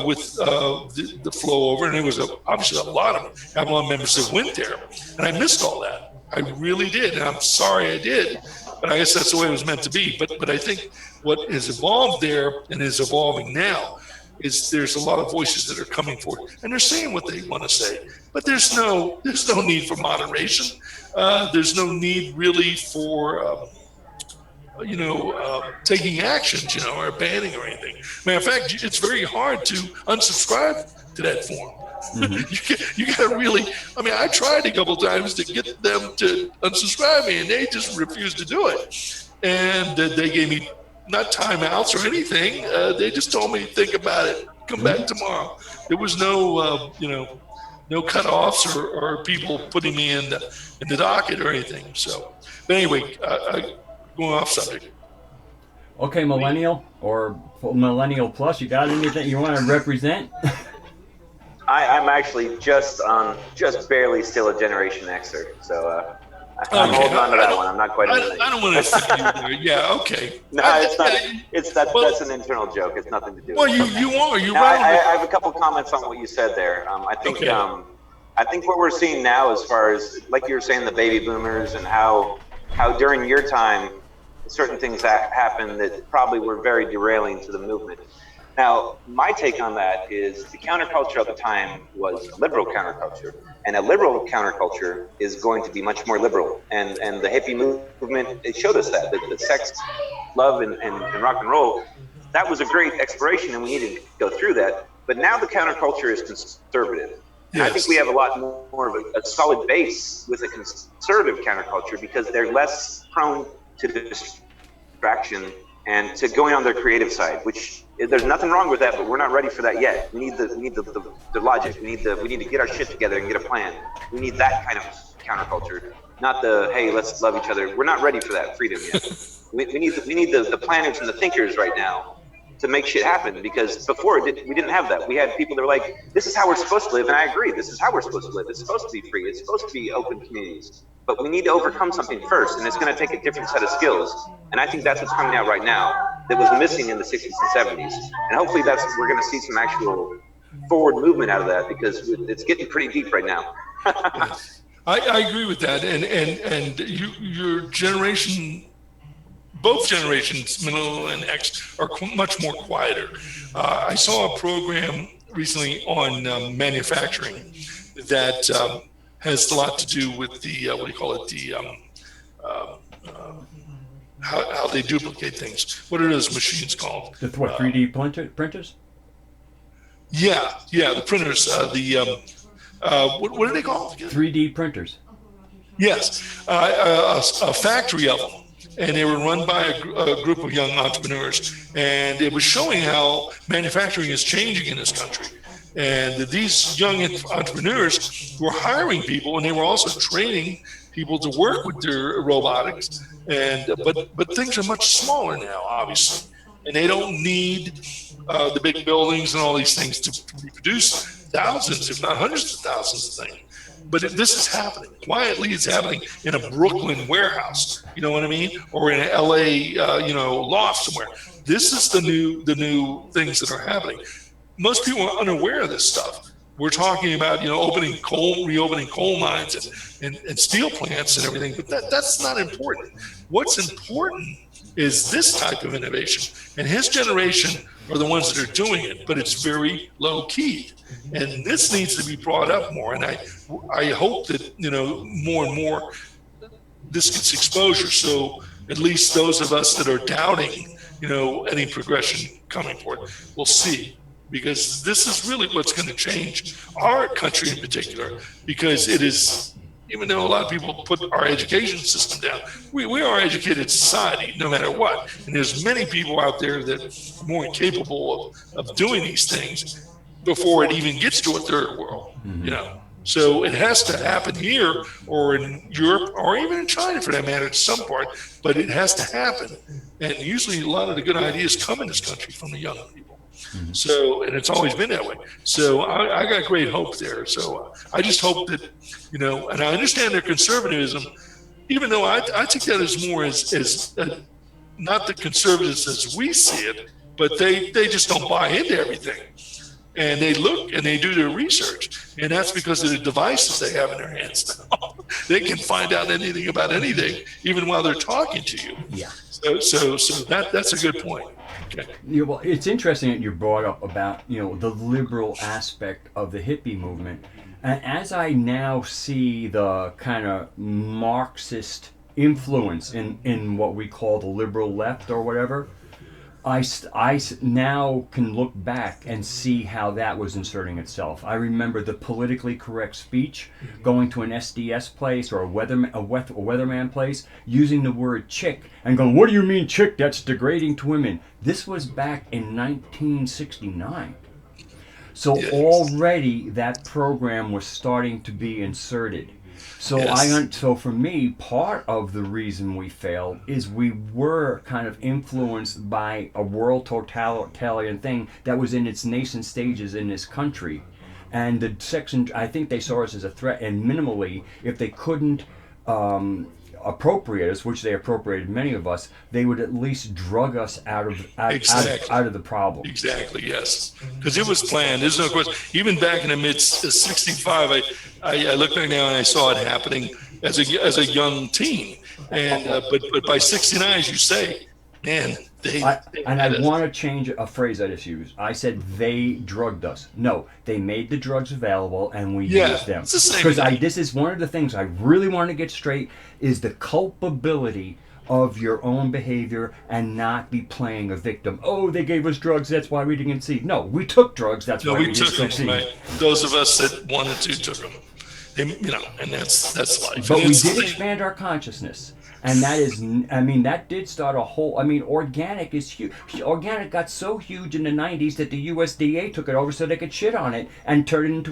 with the flow over, and there was obviously a lot of Avalon members that went there, and I missed all that. I really did, and I'm sorry I did, but I guess that's the way it was meant to be. But I think what has evolved there and is evolving now is there's a lot of voices that are coming forward, and they're saying what they want to say. But there's no need for moderation. There's no need really for taking actions, or banning or anything. Matter of fact, it's very hard to unsubscribe to that forum. Mm-hmm. you got to really. I tried a couple times to get them to unsubscribe me, and they just refused to do it. And they gave me not timeouts or anything. They just told me, think about it, come back tomorrow. There was no cutoffs or people putting me in the docket or anything. So, but anyway, going off subject. Okay, millennial or millennial plus, you got anything you want to represent? I'm actually just barely still a Generation Xer, so I'm holding on to that one. I'm not quite. I don't want to fit you there. Yeah, okay. No, it's not. That's an internal joke. It's nothing to do. Well, with you are. You're now, right. I have a couple comments on what you said there. I think what we're seeing now, as far as like you were saying, the baby boomers and how during your time, certain things that happened that probably were very derailing to the movement. Now, my take on that is the counterculture at the time was liberal counterculture, and a liberal counterculture is going to be much more liberal. And the hippie movement, it showed us that the sex, love, and rock and roll, that was a great exploration, and we needed to go through that. But now the counterculture is conservative. Yes. I think we have a lot more of a solid base with a conservative counterculture because they're less prone to distraction and to going on their creative side, which there's nothing wrong with that, but we're not ready for that yet. We need the logic. We need to get our shit together and get a plan. We need that kind of counterculture, not the hey, let's love each other. We're not ready for that freedom yet. we need the planners and the thinkers right now to make shit happen, because before we didn't have that. We had people that were like, this is how we're supposed to live, and I agree, this is how we're supposed to live. It's supposed to be free, it's supposed to be open communities. But we need to overcome something first, and it's going to take a different set of skills. And I think that's what's coming out right now that was missing in the 60s and 70s. And hopefully we're going to see some actual forward movement out of that, because it's getting pretty deep right now. I agree with that. And your generation, both generations, middle and X, are much more quieter. I saw a program recently on manufacturing that has a lot to do with the how they duplicate things. What are those machines called? The 3D printers? Yeah, the printers. What are they called again? 3D printers. Yes, a factory of them. And they were run by a group of young entrepreneurs. And it was showing how manufacturing is changing in this country. And these young entrepreneurs were hiring people, and they were also training people to work with their robotics. And but things are much smaller now, obviously. And they don't need the big buildings and all these things to reproduce thousands, if not hundreds of thousands of things. But this is happening. Quietly, it's happening in a Brooklyn warehouse, you know what I mean? Or in an LA, loft somewhere. This is the new things that are happening. Most people are unaware of this stuff. We're talking about, reopening coal mines and steel plants and everything, but that's not important. What's important is this type of innovation. And his generation are the ones that are doing it, but it's very low key. And this needs to be brought up more. And I hope that, more and more this gets exposure. So at least those of us that are doubting, any progression coming forward, we'll see. because this is really what's going to change our country in particular, because it is, even though a lot of people put our education system down, we are an educated society no matter what. And there's many people out there that are more capable of doing these things before it even gets to a third world, you know. So it has to happen here or in Europe or even in China for that matter at some part, but it has to happen. And usually a lot of the good ideas come in this country from the young people. So, and it's always been that way. So I got great hope there. So I just hope that, you know, and I understand their conservatism, even though I take that as more as not the conservatives as we see it, but they just don't buy into everything. And they look and they do their research, and that's because of the devices they have in their hands now. They can find out anything about anything, even while they're talking to you. Yeah. So that's a good point. Okay. Yeah, well, it's interesting that you brought up about, you know, the liberal aspect of the hippie movement, and as I now see the kind of Marxist influence in what we call the liberal left or whatever, I now can look back and see how that was inserting itself. I remember the politically correct speech, going to an SDS place or a weatherman place, using the word chick and going, "What do you mean chick? That's degrading to women." This was back in 1969. So Yes. already that program was starting to be inserted. So Yes. so for me, part of the reason we failed is we were kind of influenced by a world totalitarian thing that was in its nascent stages in this country, and the section, I think they saw us as a threat, and minimally, if they couldn't appropriate us, which they appropriated many of us, they would at least drug us out of the problem. Exactly, yes. Because it was planned. There's no question. Even back in the mid '65, I look back now and I saw it happening as a young teen. And but by '69, as you say, man, I want to change a phrase I just used. I said they drugged us. No, they made the drugs available and we used them. It's the same Because thing. this is one of the things I really want to get straight is the culpability of your own behavior and not be playing a victim. Oh, they gave us drugs, that's why we didn't succeed. No, we took drugs, that's why we we didn't took them, succeed. right? Those of us that wanted to took them. You know, and that's life. But And we it's did the- expand our consciousness. And that is, I mean, that did start a whole, I mean, organic is huge. Organic got so huge in the 90s that the USDA took it over so they could shit on it and turn it into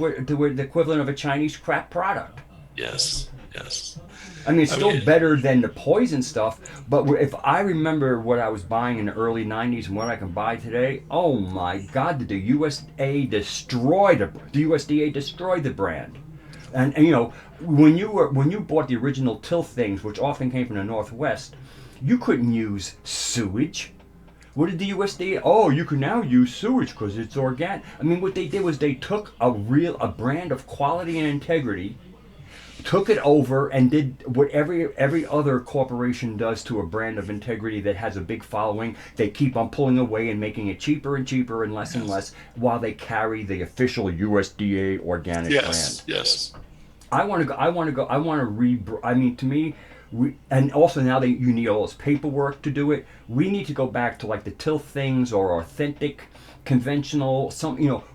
the equivalent of a Chinese crap product. Yes, yes. I mean, it's still mean- better than the poison stuff, but if I remember what I was buying in the early 90s and what I can buy today, oh my God, did the USDA destroy the brand. And you know, when you bought the original Tilth things, which often came from the Northwest, you couldn't use sewage. What did the USDA? Oh, you can now use sewage because it's organic. I mean, what they did was they took a brand of quality and integrity, took it over and did what every other corporation does to a brand of integrity that has a big following. They keep on pulling away and making it cheaper and cheaper and less while they carry the official USDA organic brand. Yes. I want to I mean, to me, and also now you need all this paperwork to do it. We need to go back to like the Tilth things or authentic, conventional.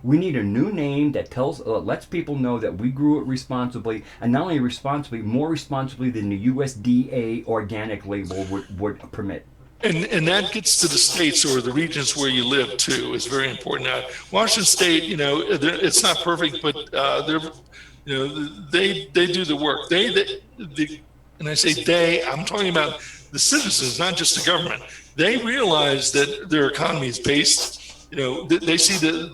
We need a new name that lets people know that we grew it responsibly, and not only responsibly, more responsibly than the USDA organic label would permit. And that gets to the states or the regions where you live too is very important. Now, Washington State, you know, it's not perfect, but they do the work. And I say they, I'm talking about the citizens, not just the government. They realize that their economy is based. You know, they see the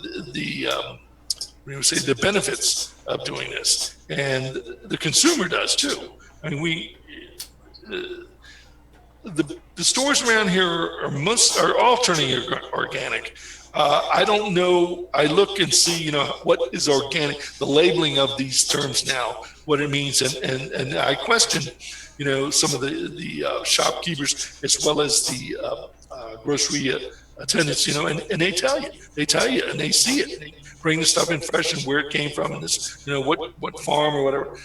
benefits of doing this, and the consumer does too. I mean, the stores around here are all turning organic. I don't know. I look and see, you know, what is organic, the labeling of these terms now, what it means, and I question, you know, some of the shopkeepers as well as the grocery attendants, you know, and they tell you, and they see it. They bring the stuff in fresh and where it came from, and this, you know, what farm or whatever.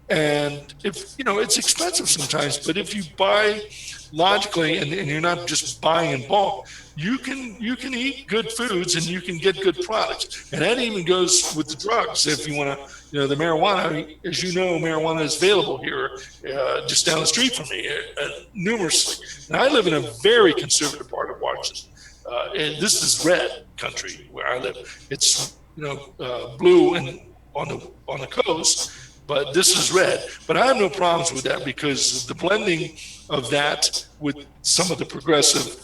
And if you know, it's expensive sometimes, but if you buy logically and you're not just buying in bulk, you can eat good foods and you can get good products, and that even goes with the drugs. If you want to, the marijuana, as you know, marijuana is available here, just down the street from me, numerously. And I live in a very conservative part of Washington, and this is red country where I live. It's blue and on the coast, but this is red. But I have no problems with that because the blending of that with some of the progressive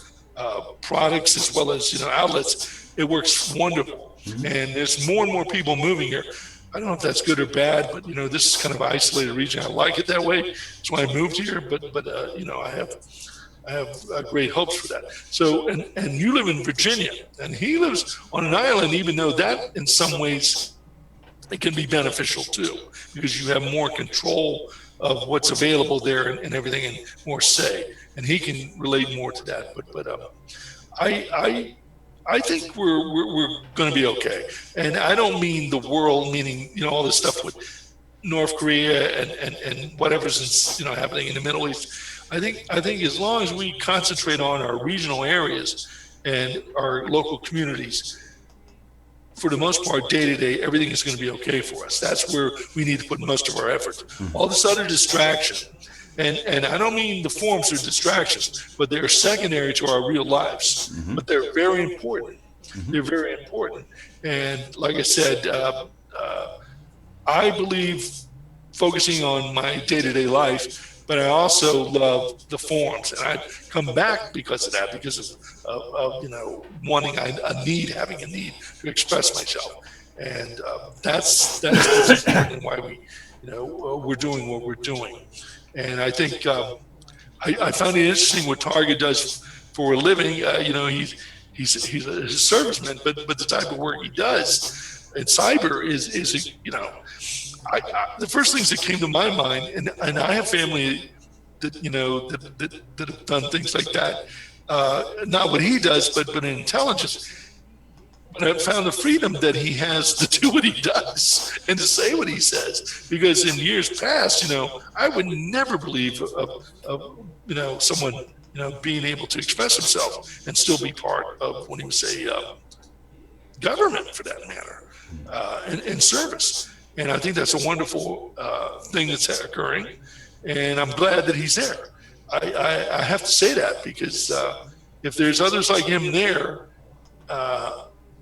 products as well as outlets, it works wonderful. And there's more and more people moving here. I don't know if that's good or bad, but this is kind of an isolated region. I like it that way. That's why I moved here. But I have great hopes for that. So and you live in Virginia, and he lives on an island. Even though that in some ways it can be beneficial too, because you have more control of what's available there and everything, and more say, and he can relate more to that. But I think we're going to be okay, and I don't mean the world, meaning all this stuff with North Korea and whatever's happening in the Middle East. I think as long as we concentrate on our regional areas and our local communities, for the most part, day to day, everything is going to be okay for us. That's where we need to put most of our effort. All this other distraction, and I don't mean the forms are distractions, but they're secondary to our real lives. But they're very important. They're very important. And like I said, I believe focusing on my day-to-day life, but I also love the forums, and I come back because of that, because of wanting having a need to express myself, and that's what's important, why we're doing what we're doing. And I think I found it interesting what Target does for a living. He's a serviceman, but the type of work he does in cyber is the first things that came to my mind, and I have family that that have done things like that. Not what he does, but in intelligence. But I've found the freedom that he has to do what he does and to say what he says. Because in years past, I would never believe of someone being able to express himself and still be part of, when he would say, government for that matter, and service. And I think that's a wonderful thing that's occurring, and I'm glad that he's there. I have to say that, because if there's others like him there,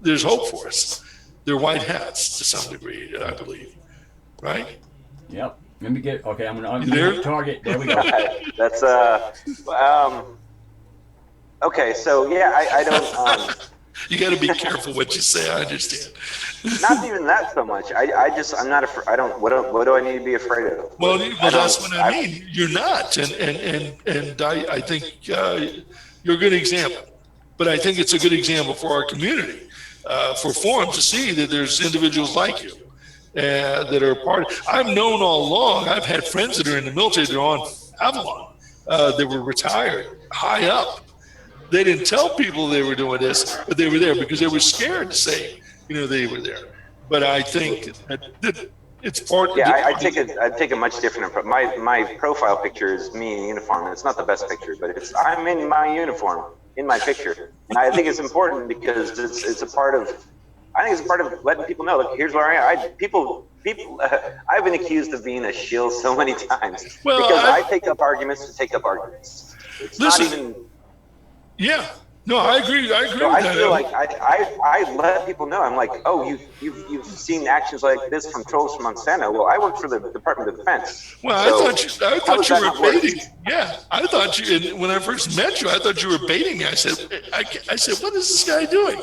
there's hope for us. They're white hats to some degree, I believe, right? Yep. Let me get, okay, I'm going to unmute Target. There we go. That's, okay, so yeah, I don't... You got to be careful what you say. I understand. Not even that so much. I'm not afraid. I don't. What do I need to be afraid of? Well, that's what I mean. You're not, and I think you're a good example. But I think it's a good example for our community, for forums to see that there's individuals like you that are part. I've known all along. I've had friends that are in the military. They're on Avalon. They were retired, high up. They didn't tell people they were doing this, but they were there because they were scared to say, they were there. But I think that it's part. Yeah, I take a much different approach. My profile picture is me in uniform, and it's not the best picture, but I'm in my uniform in my picture, and I think it's important because it's a part of. I think it's a part of letting people know. Look, here's where I am. People. I've been accused of being a shill so many times because I take up arguments to take up arguments. It's not even. Yeah, no, I agree. So I feel like I let people know. I'm like, oh, you've seen actions like this from trolls from Monsanto. Well, I work for the Department of Defense. Well, so I thought you were baiting. Yeah, I thought you. When I first met you, I thought you were baiting me. I said, what is this guy doing?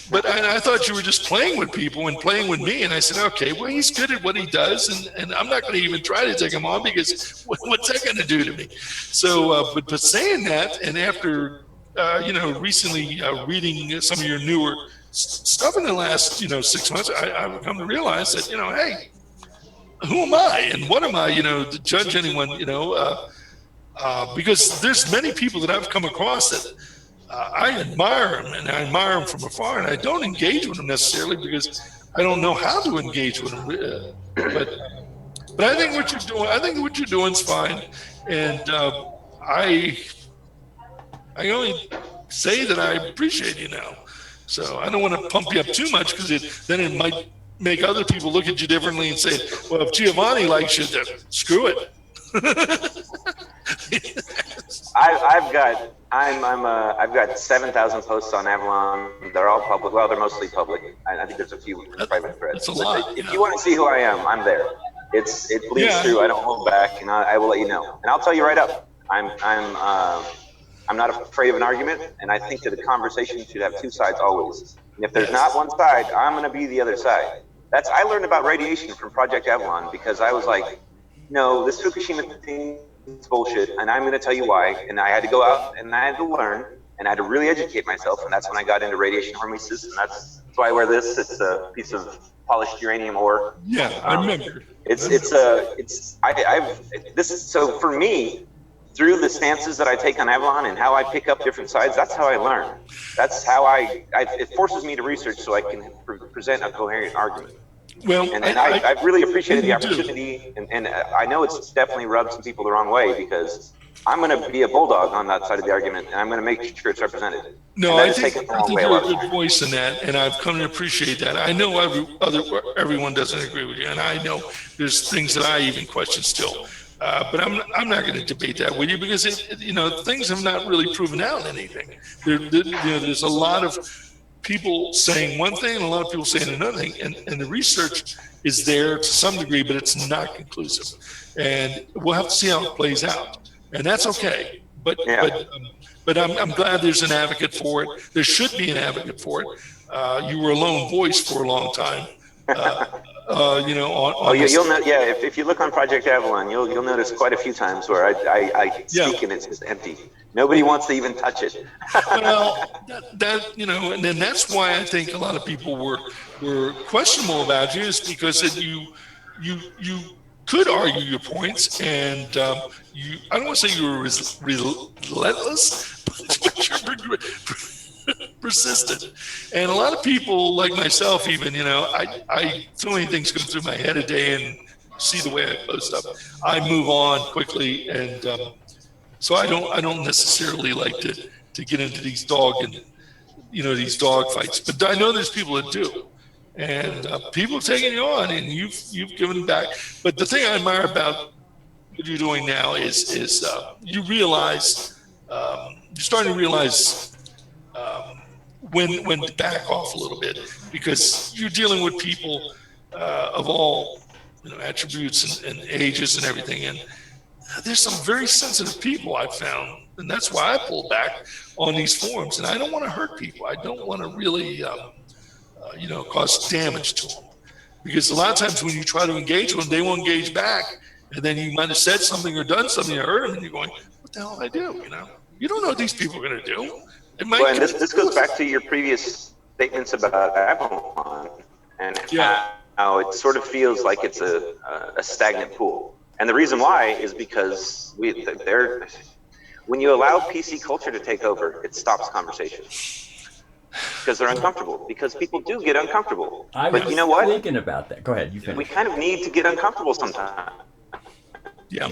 But I thought you were just playing with people and playing with me. And I said, okay, well, he's good at what he does, and I'm not going to even try to take him on because what's that going to do to me? So, but saying that, and after. Recently reading some of your newer stuff in the last, 6 months, I've come to realize that, hey, who am I and what am I, to judge anyone, because there's many people that I've come across that I admire them, and I admire them from afar, and I don't engage with them necessarily because I don't know how to engage with them. But I think what you're doing is fine, and I only say that I appreciate you now. So I don't want to pump you up too much, because then it might make other people look at you differently and say, well, if Giovanni likes you, then screw it. I've got 7,000 posts on Avalon. They're all public. Well, they're mostly public. I think there's a few private threads. That's a lot. If you want to see who I am, I'm there. It bleeds through. I don't hold back, and I will let you know. And I'll tell you right up. I'm not afraid of an argument, and I think that a conversation should have two sides always. And if there's not one side, I'm going to be the other side. I learned about radiation from Project Avalon, because I was like, no, this Fukushima thing is bullshit, and I'm going to tell you why. And I had to go out and I had to learn, and I had to really educate myself, and that's when I got into radiation hormesis, and that's why I wear this. It's a piece of polished uranium ore. Yeah, I remember. So for me, through the stances that I take on Avalon and how I pick up different sides, that's how I learn. That's how it forces me to research so I can present a coherent argument. Well, and I've really appreciated the opportunity, and I know it's definitely rubbed some people the wrong way, because I'm going to be a bulldog on that side of the argument, and I'm going to make sure it's represented. No, I think you're a good voice in that, and I've come to appreciate that. I know everyone doesn't agree with you, and I know there's things that I even question still. But I'm not going to debate that with you, because things have not really proven out anything. There's a lot of people saying one thing and a lot of people saying another thing, and the research is there to some degree, but it's not conclusive, and we'll have to see how it plays out, and that's okay. But I'm glad there's an advocate for it. There should be an advocate for it. You were a lone voice for a long time. If you look on Project Avalon, you'll notice quite a few times where I speak and it's just empty. Nobody wants to even touch it. Well, and then that's why I think a lot of people were questionable about you, is because that you could argue your points, and I don't want to say you were relentless, but you're persistent. And a lot of people like myself, even, I so many things go through my head a day, and see the way I post up. I move on quickly, and so I don't necessarily like to get into these dog fights. But I know there's people that do, and people have taken you on, and you've given back. But the thing I admire about what you're doing now is you realize, you're starting to realize when to back off a little bit, because you're dealing with people of all attributes and ages and everything, and there's some very sensitive people I've found, and that's why I pull back on these forums. And I don't want to hurt people. I don't want to really cause damage to them, because a lot of times when you try to engage with them, they won't engage back, and then you might have said something or done something or hurt them, and you're going, what the hell did I do? You don't know what these people are going to do. Well, and this goes back to your previous statements about Avalon, and how it sort of feels like it's a stagnant pool. And the reason why is because when you allow PC culture to take over, it stops conversation. Because they're uncomfortable. Because people do get uncomfortable. But you know what? Thinking about that. Go ahead. You finish. We kind of need to get uncomfortable sometimes. Yeah.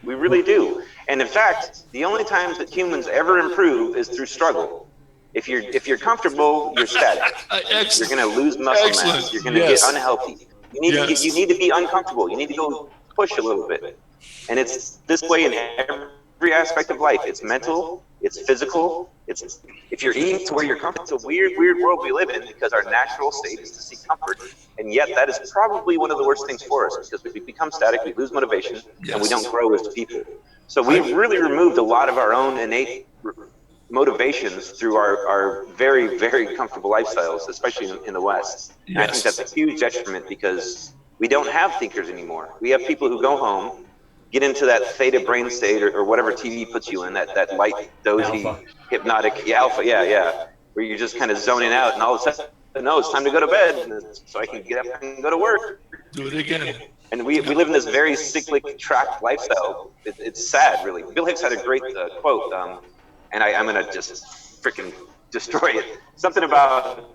We really do. And in fact, the only times that humans ever improve is through struggle. If you're comfortable, you're static. You're going to lose muscle mass. You're going to get unhealthy. You need to be uncomfortable. You need to go push a little bit. And it's this way in every aspect of life. It's mental, it's physical, if you're eating to where you're comfortable. It's a weird world we live in, because our natural state is to seek comfort. And yet that is probably one of the worst things for us, because if we become static, we lose motivation, and we don't grow as people. So we've really removed a lot of our own innate motivations through our very, very comfortable lifestyles, especially in the West. And I think that's a huge detriment, because we don't have thinkers anymore. We have people who go home, get into that theta brain state, or whatever TV puts you in, that light, dozy, hypnotic, where you're just kind of zoning out, and all of a sudden, no, it's time to go to bed, so I can get up and go to work. Do it again. And we live in this very cyclic, trapped lifestyle. It's sad, really. Bill Hicks had a great quote, and I'm going to just freaking destroy it. Something about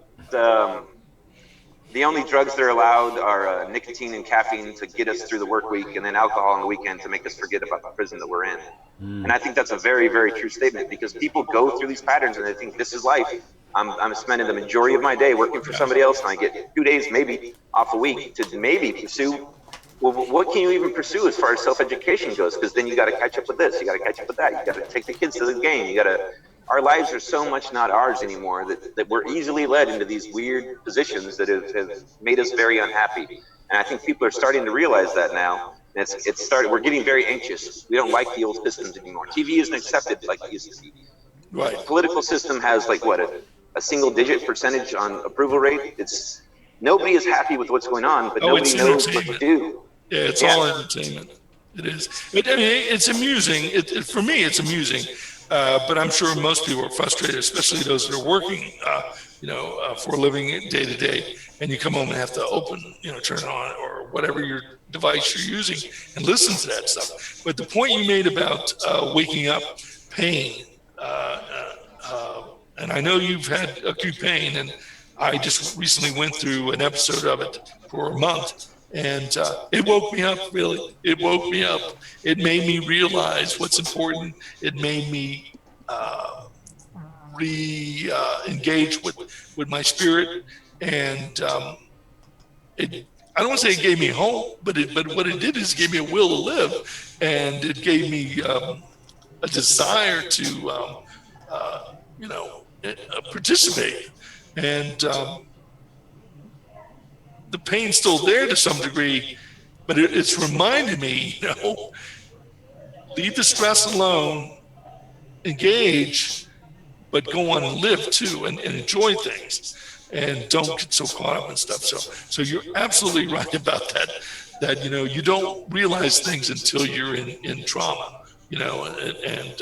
The only drugs that are allowed are nicotine and caffeine to get us through the work week, and then alcohol on the weekend to make us forget about the prison that we're in. And I think that's a very, very true statement, because people go through these patterns and they think this is life. I'm spending the majority of my day working for somebody else, and I get 2 days maybe off a week to maybe pursue. Well, what can you even pursue as far as self-education goes? Because then you got to catch up with this, you got to catch up with that, you got to take the kids to the game, you got to. Our lives are so much not ours anymore that we're easily led into these weird positions that have made us very unhappy. And I think people are starting to realize that now. And it's started. We're getting very anxious. We don't like the old systems anymore. TV isn't accepted like it used to be. Right. The political system has like what a single-digit percentage on approval rate. It's nobody is happy with what's going on, but nobody knows what to do. Yeah, it's all entertainment. It is. I mean, it's amusing. For me, it's amusing. But I'm sure most people are frustrated, especially those that are working, for a living day to day. And you come home and have to turn it on or whatever your device you're using and listen to that stuff. But the point you made about waking up pain, and I know you've had acute pain, and I just recently went through an episode of it for a month. And it woke me up, really. It woke me up. It made me realize what's important. It made me re-engage with my spirit. And I don't want to say it gave me hope, but what it did is it gave me a will to live. And it gave me a desire to, participate. And the pain's still there to some degree, but it's reminded me, leave the stress alone, engage, but go on and live too, and enjoy things, and don't get so caught up in stuff. So you're absolutely right about that you don't realize things until you're in trauma, and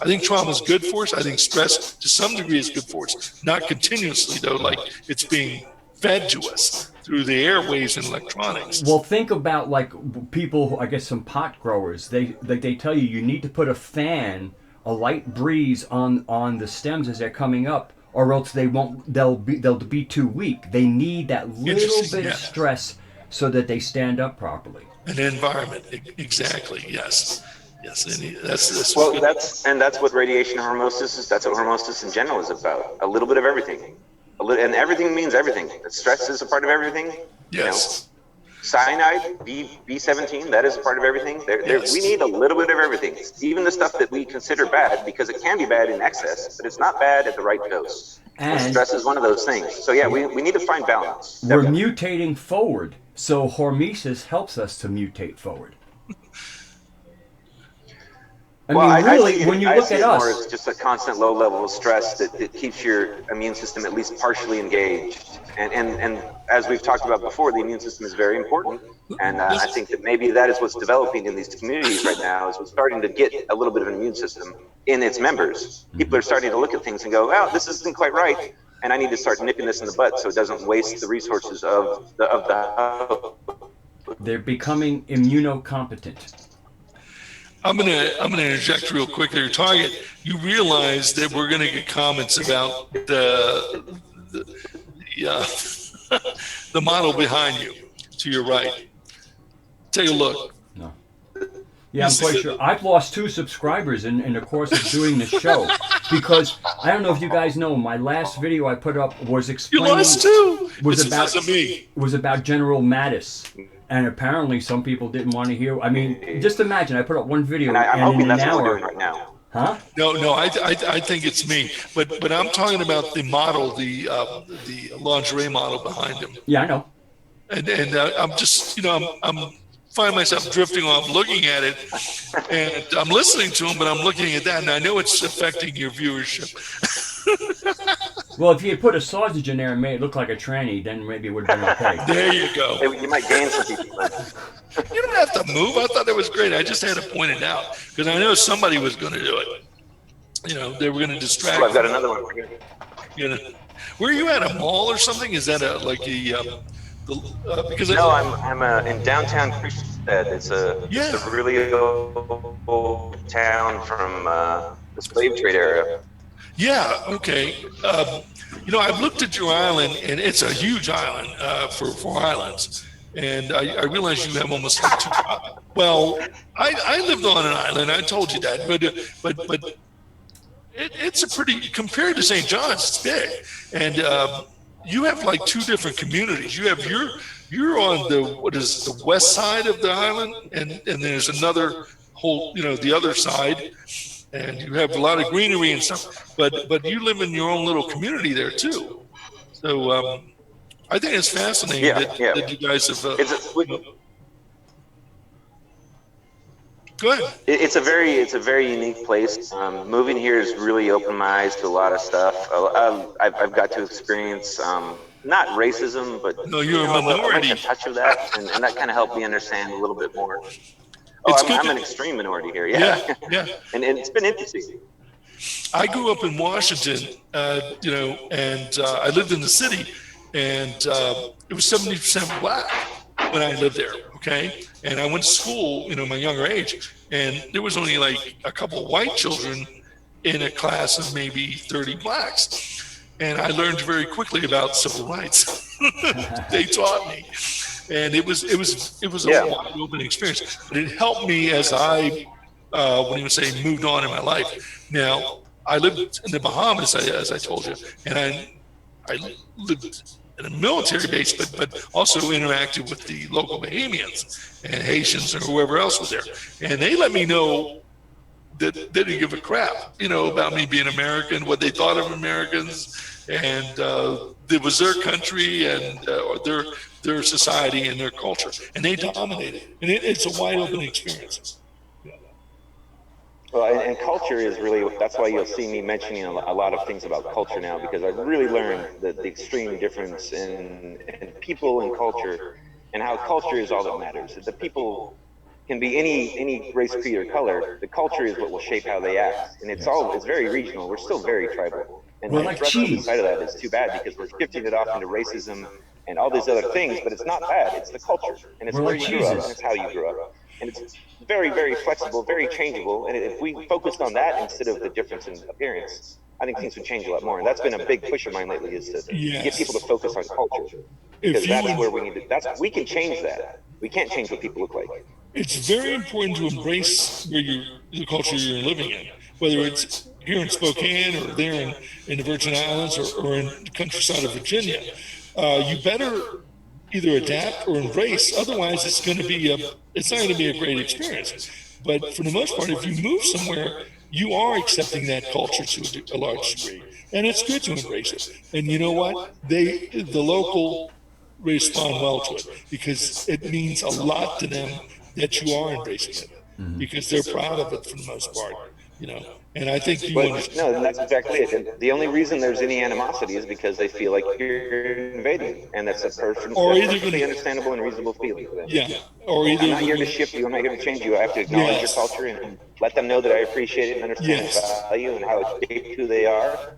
I think trauma is good for us. I think stress to some degree is good for us, not continuously though, like it's being fed to us through the airways and electronics. Well, think about like people, I guess some pot growers. They tell you need to put a light breeze on the stems as they're coming up, or else they'll be too weak. They need that little bit of stress so that they stand up properly. An environment, exactly. Yes. That's well. That's what radiation hormesis is. That's what hormesis in general is about. A little bit of everything. And everything means everything. Stress is a part of everything. Yes. Cyanide, B17, that is a part of everything. Yes. We need a little bit of everything. Even the stuff that we consider bad, because it can be bad in excess, but it's not bad at the right dose. And stress is one of those things. So yeah, we need to find balance. We're mutating forward. So hormesis helps us to mutate forward. When you look at us, it's just a constant low level of stress that keeps your immune system at least partially engaged. And as we've talked about before, the immune system is very important. And I think that maybe that is what's developing in these communities right now, is we're starting to get a little bit of an immune system in its members. People are starting to look at things and go, well, this isn't quite right, and I need to start nipping this in the butt so it doesn't waste the resources of the they're becoming immunocompetent. I'm gonna interject real quick there, Target. You realize that we're gonna get comments about the model behind you, to your right. Take a look. No. Yeah, I'm quite sure. I've lost 2 subscribers in the course of doing the show, because I don't know if you guys know, my last video I put up was explaining. You lost 2. Was it's about because of me. Was about General Mattis. And apparently some people didn't want to hear. I mean, just imagine, I put up one video and I'm hoping in that's an what hour. we're doing right now. Huh? No, I think it's me. But I'm talking about the model, the lingerie model behind him. Yeah, I know. And I'm just, I'm find myself drifting off looking at it, and I'm listening to him, but I'm looking at that, and I know it's affecting your viewership. Well, if you had put a sausage in there and made it look like a tranny, then maybe it would have been okay. There you go. You might gain some people. You don't have to move. I thought that was great. I just had to point it out because I know somebody was going to do it. They were going to distract. I've got another one for you. Where are you at? A mall or something? Is that because no, I'm in downtown Christiansted. It's a really old town from the slave trade era. Yeah. Okay. I've looked at your island, and it's a huge island for 4 islands. And I realize you have almost like two. Well, I lived on an island. I told you that, but it's a pretty, compared to St. John's, it's big. And you have like 2 different communities. You have you're on the west side of the island, and there's another whole, the other side, and you have a lot of greenery and stuff. But you live in your own little community there too. So I think it's fascinating that you guys have. Go ahead. It's a very unique place. Moving here has really opened my eyes to a lot of stuff. I've got to experience not racism, but no, you're a minority. A touch of that, and that kind of helped me understand a little bit more. I'm an extreme minority here. Yeah. and it's been interesting. I grew up in Washington, and I lived in the city, and it was 70% black when I lived there. Okay. And I went to school, my younger age, and there was only like a couple of white children in a class of maybe 30 blacks. And I learned very quickly about civil rights. They taught me. And it was a wide open experience, but it helped me as I, moved on in my life. Now, I lived in the Bahamas, as I told you, and I lived in a military base, but also interacted with the local Bahamians and Haitians or whoever else was there. And they let me know that they didn't give a crap, about me being American, what they thought of Americans, and it was their country and or their society and their culture, and they dominated. And it's a wide open experience. Well, and culture is really, that's why you'll see me mentioning a lot of things about culture now, because I've really learned the extreme difference in people and culture, and how culture is all that matters. The people can be any race, creed, or color. The culture is what will shape how they act, and it's very regional. We're still very tribal, and the rest of the side of that is too bad, because we're shifting it off into racism and all these other things. But it's not bad. It's the culture, and it's where you grew up, and it's how you grew up, and it's very, very flexible, very changeable. And if we focused on that instead of the difference in appearance, I think things would change a lot more. And that's been a big push of mine lately, is to get people to focus on culture, because that's where we need to. We can change that. We can't change what people look like. It's very important to embrace the culture you're living in, whether it's here in Spokane or there in the Virgin Islands or in the countryside of Virginia. You better either adapt or embrace. Otherwise, it's not going to be a great experience. But for the most part, if you move somewhere, you are accepting that culture to a large degree, and it's good to embrace it. And you know what? The local respond well to it, because it means a lot to them that you are embracing it, because they're proud of it for the most part. And I think no, that's exactly it. And the only reason there's any animosity is because they feel like you're invading, and that's a perfectly understandable and reasonable feeling for them. Yeah, or either I'm not here to shift you. I'm not here to change you. I have to acknowledge your culture and let them know that I appreciate it and understand its value and how it shaped who they are,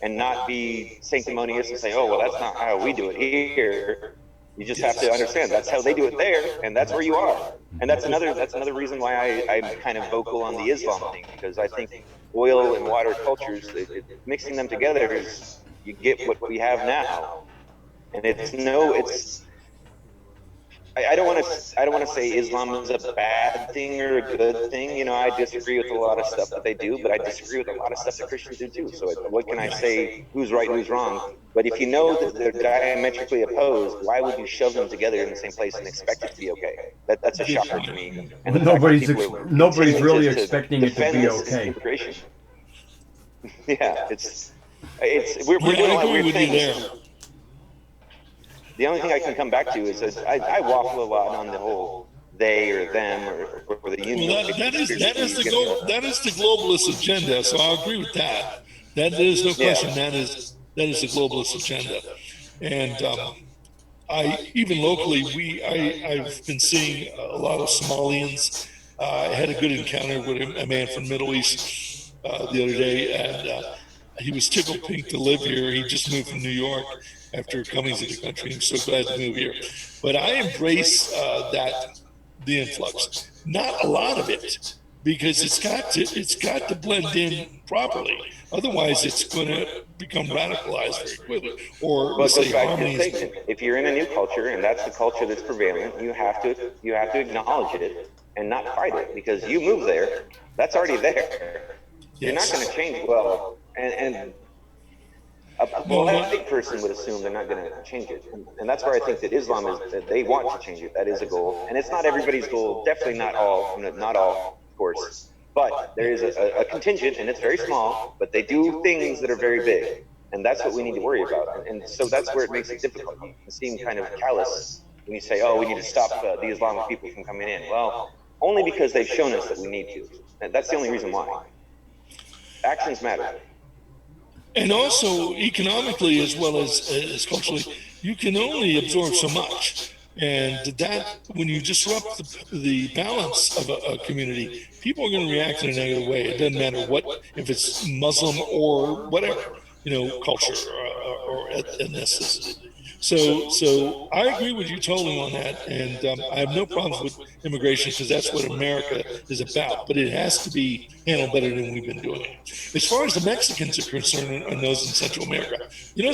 and not be sanctimonious and say, "Oh, well, that's not how we do it here." You just have to understand that's how they do it there, and that's where you are. And that's another reason why I'm kind of vocal on the Islam thing, because I think oil and water cultures, mixing them together is, you get what we have now. And I don't want to say Islam is a bad thing or a good thing. I disagree with a lot of stuff that they do, but I disagree with a lot of stuff that Christians do too. So what can I say? Who's right and who's wrong? But if you know that they're diametrically opposed, why would you shove them together in the same place and expect it to be okay? That's a shocker to me. And nobody's really expecting it to be okay. Yeah, we're doing a lot of weird things. The only thing I can come back to is that I waffle a lot on the whole they or them or the union. Well, that is the globalist agenda. So I agree with that. There's no question. That is the globalist agenda. And even locally, I've been seeing a lot of Somalians. I had a good encounter with a man from the Middle East the other day, and he was tickled pink to live here. He just moved from New York after coming to the country. I'm so glad to move here. But I embrace the influx. Not a lot of it, because it's got to blend in properly. Otherwise, it's going to become radicalized very quickly. Or Well, it goes say back to harmony. the statement. If you're in a new culture and that's the culture that's prevalent, you have to acknowledge it and not fight it, because you move there, that's already there. You're not going to change. Well, and a polite person would assume they're not going to change it, and that's where I think that Islam is. That they want to change it. That is a goal, and it's not everybody's goal. Definitely not all. Not all, of course. But there is a contingent, and it's very small. But they do things that are very big, and that's what we need to worry about. And so that's where it makes it difficult. You seem kind of callous when you say, "Oh, we need to stop the Islamic people from coming in." Well, only because they've shown us that we need to. And that's the only reason why. Actions matter. And also economically as well as culturally, you can only absorb so much. And that, when you disrupt the balance of a community, people are going to react in a negative way. It doesn't matter if it's Muslim or whatever, culture or ethnicity. So I agree with you totally on that, and I have no problems with immigration because that's what America is about. But it has to be handled better than we've been doing it. As far as the Mexicans are concerned, and those in Central America,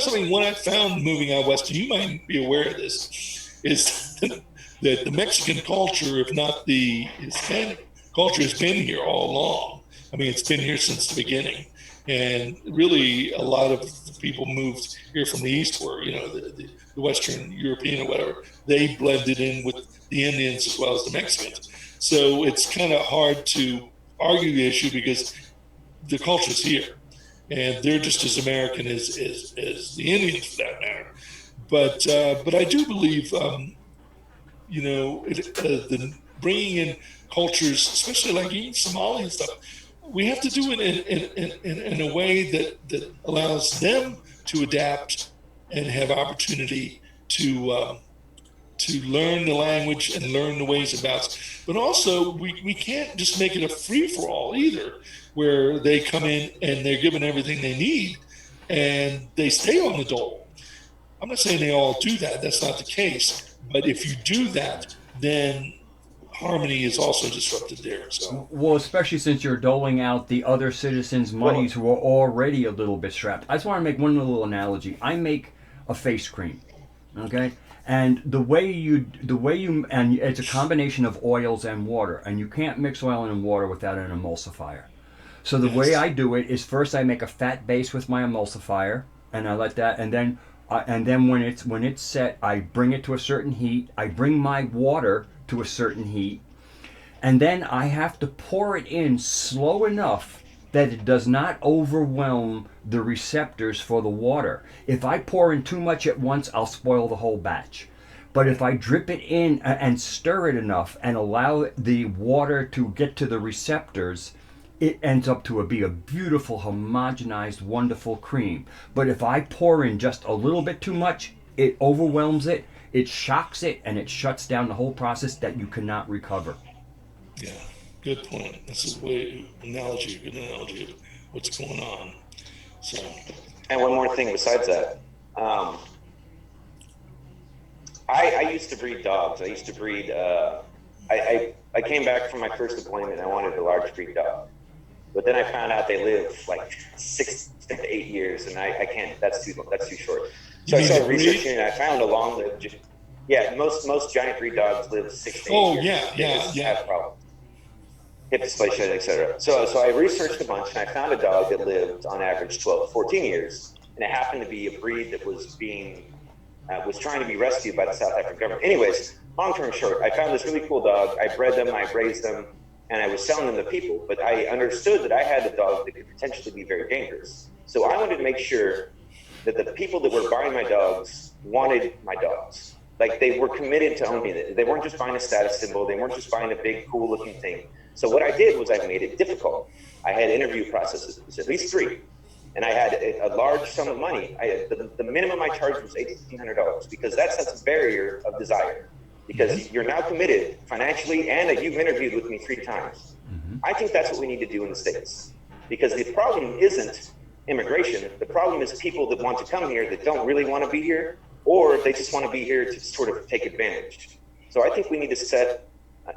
something. What I found moving out west, and you might be aware of this, is that the Mexican culture, if not the Hispanic culture, has been here all along. I mean, it's been here since the beginning. And really, a lot of the people moved here from the east, where the Western European or whatever, they blended in with the Indians as well as the Mexicans. So it's kind of hard to argue the issue because the culture's here, and they're just as American as the Indians, for that matter. But I do believe, the bringing in cultures, especially like eating Somali and stuff. We have to do it in a way that allows them to adapt and have opportunity to learn the language and learn the ways about it. But also, we can't just make it a free-for-all either, where they come in and they're given everything they need and they stay on the dole. I'm not saying they all do that. That's not the case. But if you do that, then harmony is also disrupted there. So. Well, especially since you're doling out the other citizens' monies who are already a little bit strapped. I just want to make one little analogy. I make a face cream, okay? And the way you, and it's a combination of oils and water, and you can't mix oil and water without an emulsifier. So the way I do it is first I make a fat base with my emulsifier, and I let that, and then when it's set, I bring it to a certain heat. I bring my water to a certain heat, and then I have to pour it in slow enough that it does not overwhelm the receptors for the water. If I pour in too much at once, I'll spoil the whole batch. But if I drip it in and stir it enough and allow the water to get to the receptors, it ends up to be a beautiful, homogenized, wonderful cream. But if I pour in just a little bit too much, it overwhelms it, it shocks it, and it shuts down the whole process that you cannot recover. Yeah, good point. That's a good analogy of what's going on. So. And one more thing besides that. I used to breed dogs. I used to breed, I came back from my first deployment and I wanted a large breed dog. But then I found out they live like 6 to 8 years, and I can't. That's too short. So I started researching, and I found along the most giant breed dogs live 6 to 8 years. Yeah. Have problems, hip dysplasia, etc. So I researched a bunch, and I found a dog that lived on average 12 to 14 years, and it happened to be a breed that was trying to be rescued by the South African government. Anyways, long term short, I found this really cool dog. I bred them, I raised them, and I was selling them to people, but I understood that I had a dog that could potentially be very dangerous. So I wanted to make sure that the people that were buying my dogs wanted my dogs. Like, they were committed to owning it. They weren't just buying a status symbol. They weren't just buying a big, cool looking thing. So what I did was I made it difficult. I had interview processes, at least 3. And I had a large sum of money. The minimum I charged was $1,800 because that sets a barrier of desire. Because you're now committed financially and that you've interviewed with me 3 times. I think that's what we need to do in the States. Because the problem isn't immigration. The problem is people that want to come here that don't really want to be here, or they just want to be here to sort of take advantage. So I think we need to set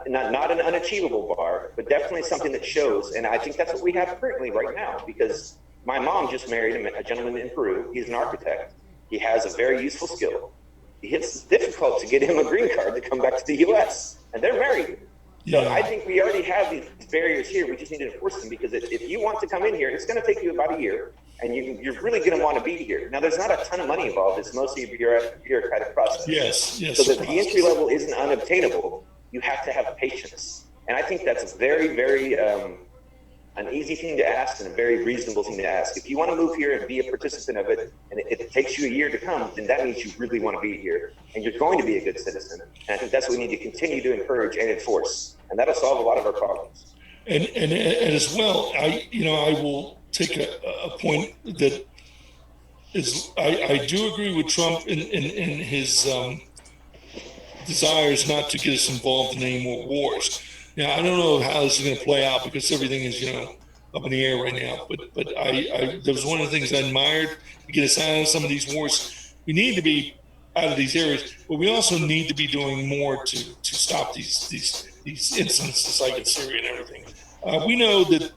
not an unachievable bar, but definitely something that shows. And I think that's what we have currently right now, because my mom just married a gentleman in Peru. He's an architect. He has a very useful skill. It's difficult to get him a green card to come back to the U.S. and they're married. So I think we already have these barriers here. We just need to enforce them, because if you want to come in here, it's going to take you about a year, and you're really going to want to be here. Now, there's not a ton of money involved. It's mostly a bureaucratic process. Yes. So that the entry level isn't unobtainable. You have to have patience. And I think that's very, very an easy thing to ask and a very reasonable thing to ask. If you want to move here and be a participant of it, and it takes you a year to come, then that means you really want to be here, and you're going to be a good citizen. And I think that's what we need to continue to encourage and enforce, and that'll solve a lot of our problems. And as well, I will take a point that is, I do agree with Trump in his desires not to get us involved in any more wars. Now, I don't know how this is going to play out, because everything is, up in the air right now. But that was one of the things I admired, to get us out of some of these wars. We need to be out of these areas, but we also need to be doing more to stop these incidences like in Syria and everything. We know that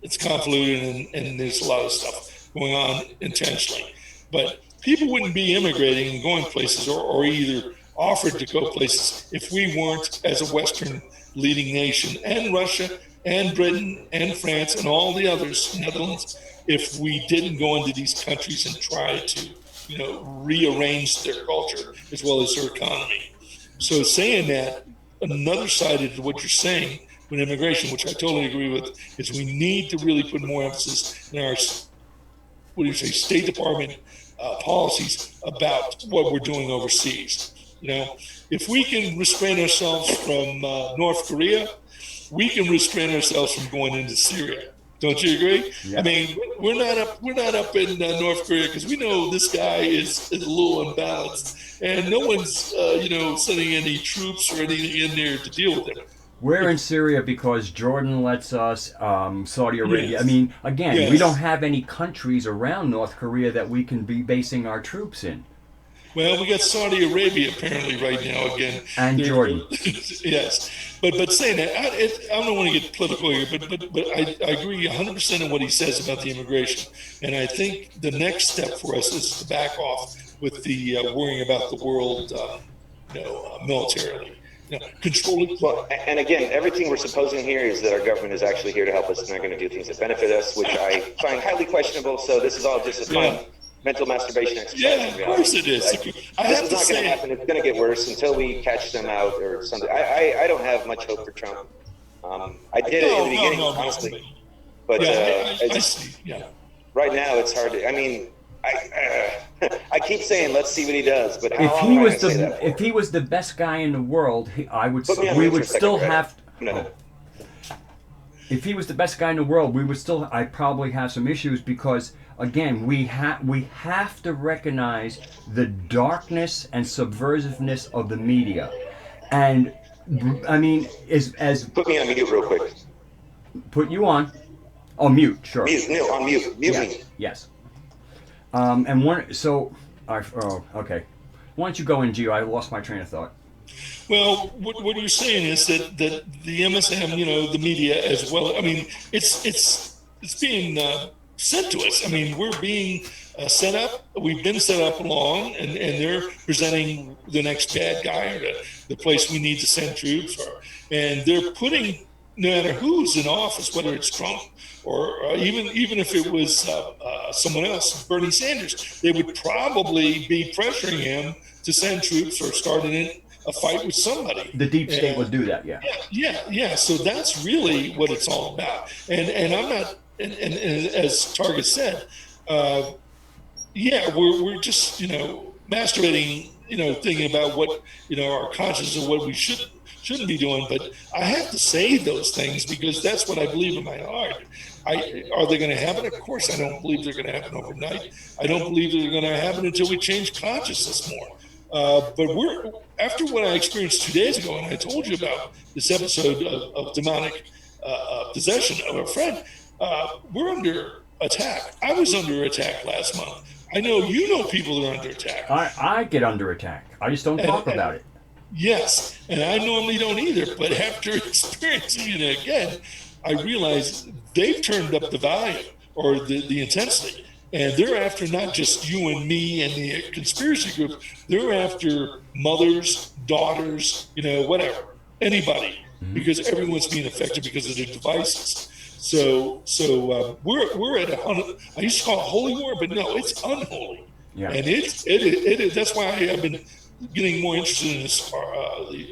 it's convoluted and there's a lot of stuff going on intentionally, but people wouldn't be immigrating and going places or either offered to go places if we weren't, as a Western leading nation, and Russia and Britain and France and all the others, Netherlands, if we didn't go into these countries and try to, rearrange their culture as well as their economy. So saying that, another side of what you're saying with immigration, which I totally agree with, is we need to really put more emphasis in our, State Department policies about what we're doing overseas. If we can restrain ourselves from North Korea, we can restrain ourselves from going into Syria. Don't you agree? Yeah. I mean, we're not up in North Korea because we know this guy is a little imbalanced, and no one's sending any troops or anything in there to deal with him. We're in Syria because Jordan lets us, Saudi Arabia. Yes. I mean, again, Yes. we don't have any countries around North Korea that we can be basing our troops in. Well, we got Saudi Arabia apparently right now again. And Jordan. Yes. But saying that, I don't want to get political here, but I agree 100% on what he says about the immigration. And I think the next step for us is to back off with the worrying about the world militarily. Controlling. Well, and again, everything we're supposing here is that our government is actually here to help us, and they're going to do things that benefit us, which I find highly questionable. So this is all just a fun mental masturbation exercise. Yeah, of course it is. This is not going to happen. It's going to get worse until we catch them out or something. I don't have much hope for Trump. I did it in the beginning, honestly. But right now it's hard to, I mean, I keep saying let's see what he does, but how long am I going to say that for? If he was the best guy in the world, we would still I'd probably have some issues, because again, we have to recognize the darkness and subversiveness of the media. And I mean, as put me on mute real quick. Put you on. Oh, mute, sure. Mute me. Yes. And one, so, okay. Why don't you go in, Gio? I lost my train of thought. Well, what you're saying is that the MSM, the media as well. I mean, it's being sent to us. I mean, we're being set up. We've been set up long, and they're presenting the next bad guy or the place we need to send troops, and they're putting, no matter who's in office, whether it's Trump or even if it was someone else, Bernie Sanders, they would probably be pressuring him to send troops or start a fight with somebody. The deep state would do that, yeah. Yeah. So that's really what it's all about. And I'm not, and as Target said, we're just, masturbating, thinking about what, our conscience of what we shouldn't be doing. But I have to say those things because that's what I believe in my heart. Are they going to happen? Of course, I don't believe they're going to happen overnight. I don't believe they're going to happen until we change consciousness more. But after what I experienced 2 days ago, and I told you about this episode of demonic possession of a friend, we're under attack. I was under attack last month. I know you know people that are under attack. I get under attack. I just don't talk about it. Yes, and I normally don't either, but after experiencing it again, I realized they've turned up the volume or the intensity. And they're after not just you and me and the conspiracy group, they're after mothers, daughters, whatever, anybody, because everyone's being affected because of their devices. So we're at 100. I used to call it holy war, but no, it's unholy. Yeah. And it is. That's why I've been getting more interested in this the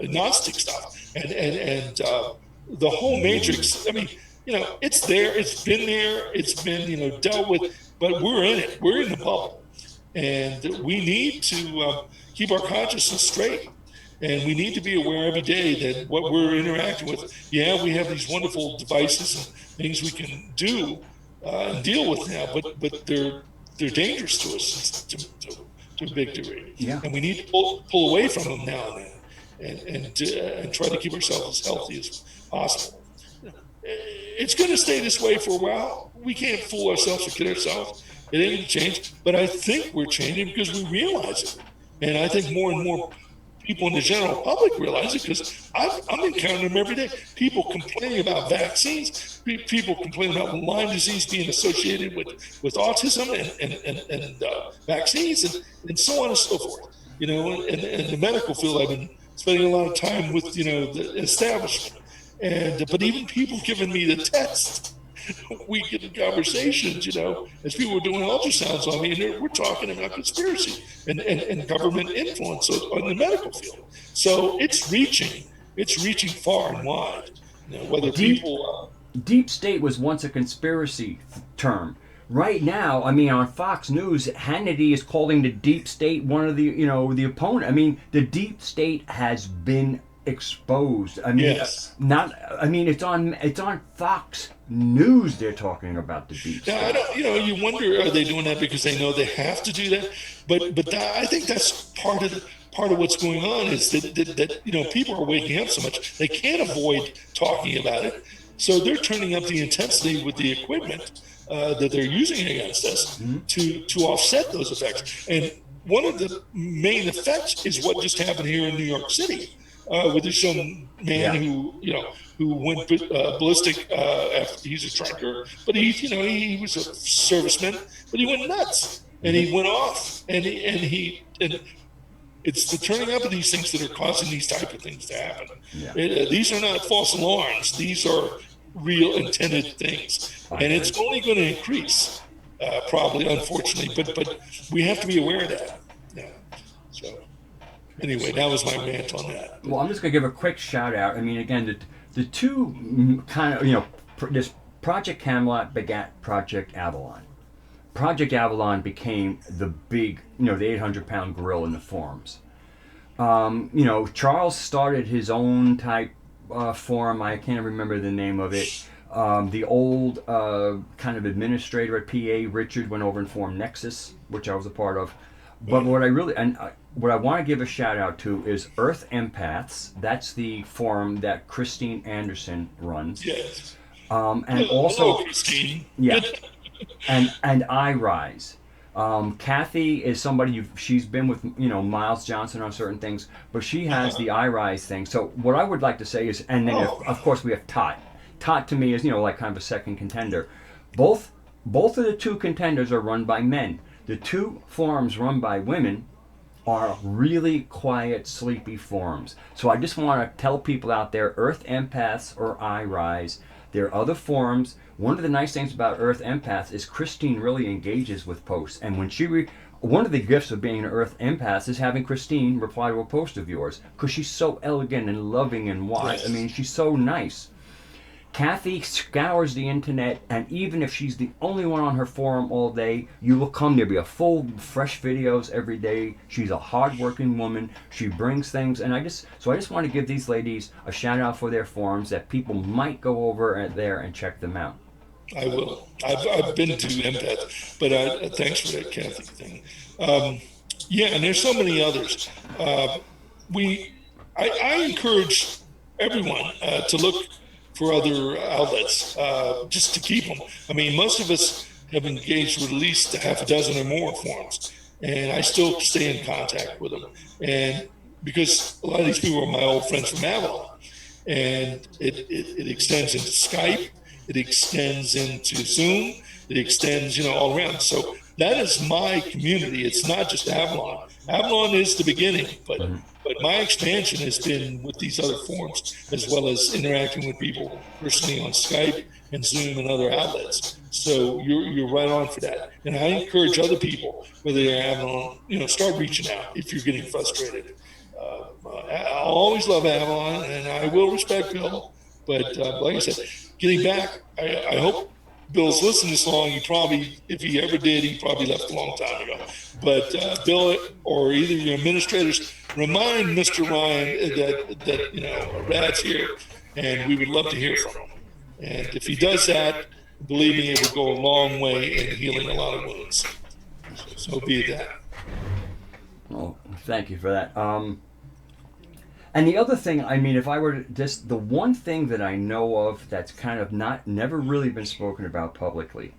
agnostic stuff and the whole matrix. I mean, it's there. It's been there. It's been dealt with. But we're in it. We're in the bubble, and we need to keep our consciousness straight. And we need to be aware every day that what we're interacting with, we have these wonderful devices and things we can do and deal with now, but they're dangerous to us to a big degree. Yeah. And we need to pull away from them now and then and try to keep ourselves as healthy as possible. It's going to stay this way for a while. We can't fool ourselves or kid ourselves. It ain't going to change. But I think we're changing because we realize it. And I think more and more people in the general public realize it, because I'm encountering them every day. People complaining about vaccines, people complaining about Lyme disease being associated with autism and vaccines and so on and so forth. In the medical field, I've been spending a lot of time with the establishment, but even people giving me the test. We get in conversations, as people are doing ultrasounds on me, and we're talking about conspiracy and government influence on the medical field. So it's reaching far and wide. Whether deep state was once a conspiracy term. Right now, I mean, on Fox News, Hannity is calling the deep state one of the the opponent. I mean, the deep state has been exposed. I mean, yes. It's on Fox News. They're talking about the deep state. Now, I don't, you wonder, are they doing that because they know they have to do that? But I think that's part of what's going on is that people are waking up so much they can't avoid talking about it, so they're turning up the intensity with the equipment that they're using against us to offset those effects. And one of the main effects is what just happened here in New York City. With this young man who went ballistic. After he's a trucker, but he was a serviceman, but he went nuts and he went off, and it's the turning up of these things that are causing these type of things to happen. Yeah. These are not false alarms; these are real intended things, and it's only going to increase, probably, unfortunately. But we have to be aware of that. Yeah. So. Anyway, that was my rant on that. Well, I'm just going to give a quick shout out. I mean, again, the two kind of, this Project Camelot begat Project Avalon. Project Avalon became the big, the 800-pound gorilla in the forums. Charles started his own type forum. I can't remember the name of it. The old kind of administrator at PA, Richard, went over and formed Nexus, which I was a part of. But what I want to give a shout out to is Earth Empaths. That's the forum that Christine Anderson runs. Yes. And also, hello, Christine. Yeah. and I Rise. Kathy is somebody she's been with Miles Johnson on certain things, but she has the I Rise thing. So what I would like to say is, and then of course we have Tot. Tot to me is like kind of a second contender. Both of the two contenders are run by men. The two forums run by women are really quiet, sleepy forums. So I just want to tell people out there, Earth Empaths or I Rise, there are other forums. One of the nice things about Earth Empaths is Christine really engages with posts. And when one of the gifts of being an Earth Empath is having Christine reply to a post of yours, because she's so elegant and loving and wise. I mean, she's so nice. Kathy scours the internet, and even if she's the only one on her forum all day, you will come. There'll be a full, fresh videos every day. She's a hard-working woman. She brings things, and I just want to give these ladies a shout-out for their forums that people might go over there and check them out. I will. I've been to Empath, but thanks for that Kathy thing. And there's so many others. I encourage everyone to look for other outlets, just to keep them. I mean, most of us have engaged with at least a half a dozen or more forums, and I still stay in contact with them. And because a lot of these people are my old friends from Avalon, and it extends into Skype, it extends into Zoom, it extends, all around. So that is my community. It's not just Avalon. Avalon is the beginning, but my expansion has been with these other forums, as well as interacting with people personally on Skype and Zoom and other outlets. So you're right on for that. And I encourage other people, whether they're Avalon, start reaching out if you're getting frustrated. I always love Avalon, and I will respect Bill. But like I said, getting back, I hope Bill's listened this long. He probably, if he ever did, he probably left a long time ago. But Bill or either your administrators, remind Mr. Ryan that Rad's here, and we would love to hear from him. And if he does that, believe me, it will go a long way in healing a lot of wounds. So be that. Well, thank you for that. And the other thing, if I were to just, the one thing that I know of that's kind of never really been spoken about publicly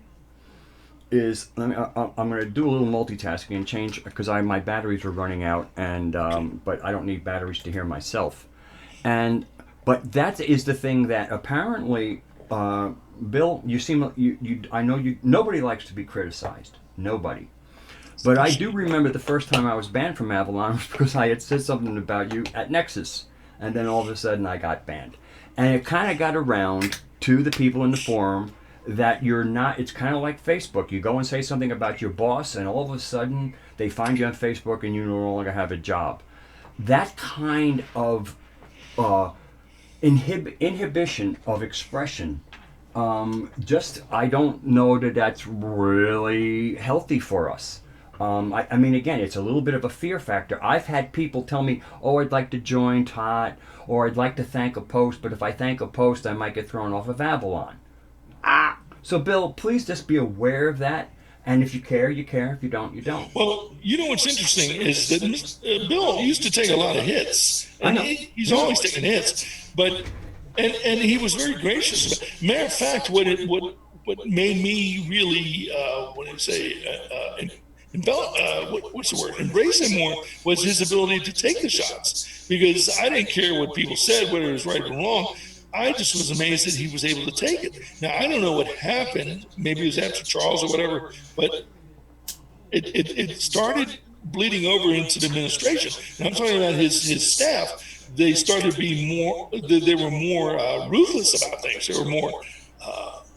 is, I'm going to do a little multitasking and change, because my batteries are running out, and but I don't need batteries to hear myself. But that is the thing that apparently, Bill, I know nobody likes to be criticized. Nobody. But I do remember the first time I was banned from Avalon was because I had said something about you at Nexus, and then all of a sudden I got banned. And it kind of got around to the people in the forum that you're not, it's kind of like Facebook. You go and say something about your boss, and all of a sudden they find you on Facebook and you no longer have a job. That kind of inhibition of expression, I don't know that that's really healthy for us. Again, it's a little bit of a fear factor. I've had people tell me, I'd like to join TOT, or I'd like to thank a post, but if I thank a post, I might get thrown off of Avalon. So, Bill, please just be aware of that. And if you care, you care. If you don't, you don't. Well, what's interesting is that Bill used to take a lot of hits. And he's always taking hits. But and he was very gracious. Matter of fact, what made me really, embrace him more was his ability to take the shots, because I didn't care what people said, whether it was right or wrong. I just was amazed that he was able to take it. Now, I don't know what happened. Maybe it was after Charles or whatever, but it started bleeding over into the administration. And I'm talking about his staff. They started being they were more ruthless about things. They were more,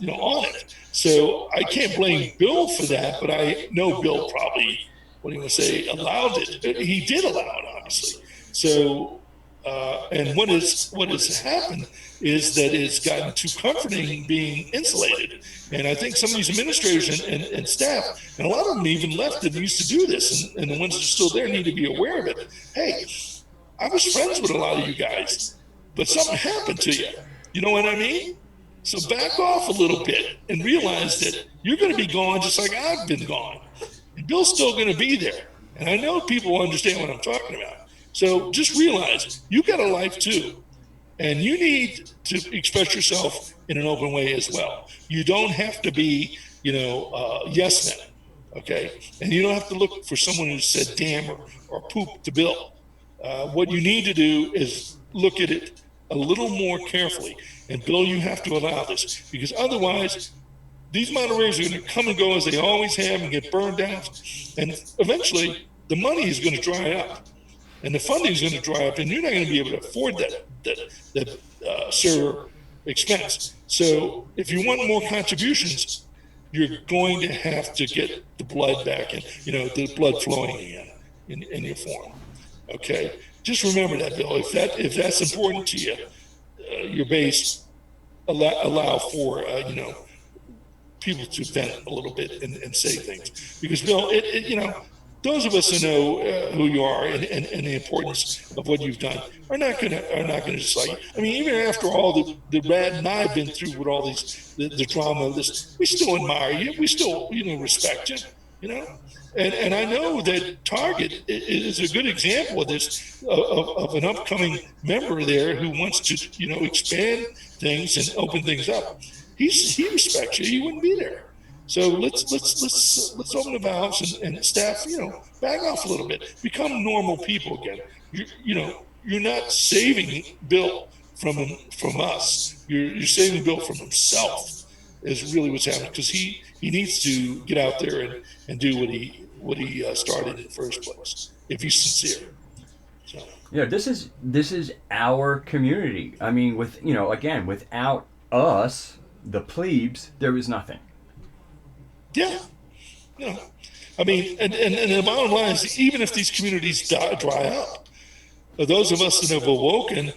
on it. So I can't blame Bill for that, but I know Bill probably, allowed it. He did allow it, obviously. So, and what has happened is that it's gotten too comforting being insulated. And I think some of these administrators and staff, and a lot of them even left that used to do this, and the ones that are still there need to be aware of it. Hey, I was friends with a lot of you guys, but something happened to you. You know what I mean? So back off a little bit and realize that you're going to be gone just like I've been gone. And Bill's still going to be there. And I know people understand what I'm talking about. So just realize you got a life too. And you need to express yourself in an open way as well. You don't have to be, yes men. Okay? And you don't have to look for someone who said damn or poop to Bill. What you need to do is look at it a little more carefully. And Bill, you have to allow this, because otherwise these Monterey's are going to come and go as they always have and get burned out. And eventually the money is going to dry up and the funding is going to dry up, and you're not going to be able to afford that server expense. So if you want more contributions, you're going to have to get the blood back and, the blood flowing again in your form. Okay. Just remember that, Bill. If that's important to you, your base, allow for people to vent a little bit and say things, because Bill, those of us who know who you are and the importance of what you've done are not gonna just even after all the Rad and I've been through with all these the drama of this, we still admire you, we still respect you, And I know that Target is a good example of this, of an upcoming member there who wants to, expand things and open things up. He respects you. He wouldn't be there. So let's open the valves and staff, back off a little bit, become normal people again. You're not saving Bill from us. You're saving Bill from himself. Is really what's happening, because he needs to get out there and do what he started in the first place if he's sincere. So. Yeah, this is our community. I mean, again, without us, the plebes, there is nothing. Yeah. I mean, and the bottom line is, even if these communities dry up, those of us that have awoken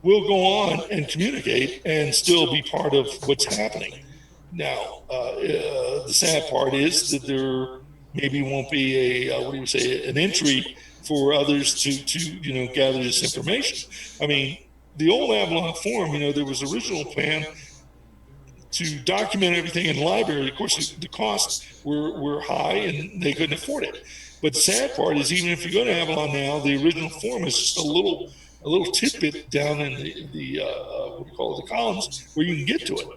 will go on and communicate and still be part of what's happening. Now, the sad part is that there maybe won't be an entry for others to gather this information. I mean, the old Avalon Forum, there was original plan to document everything in the library. Of course, the costs were high and they couldn't afford it. But the sad part is, even if you go to Avalon now, the original forum is just a little tidbit down in the the columns where you can get to it.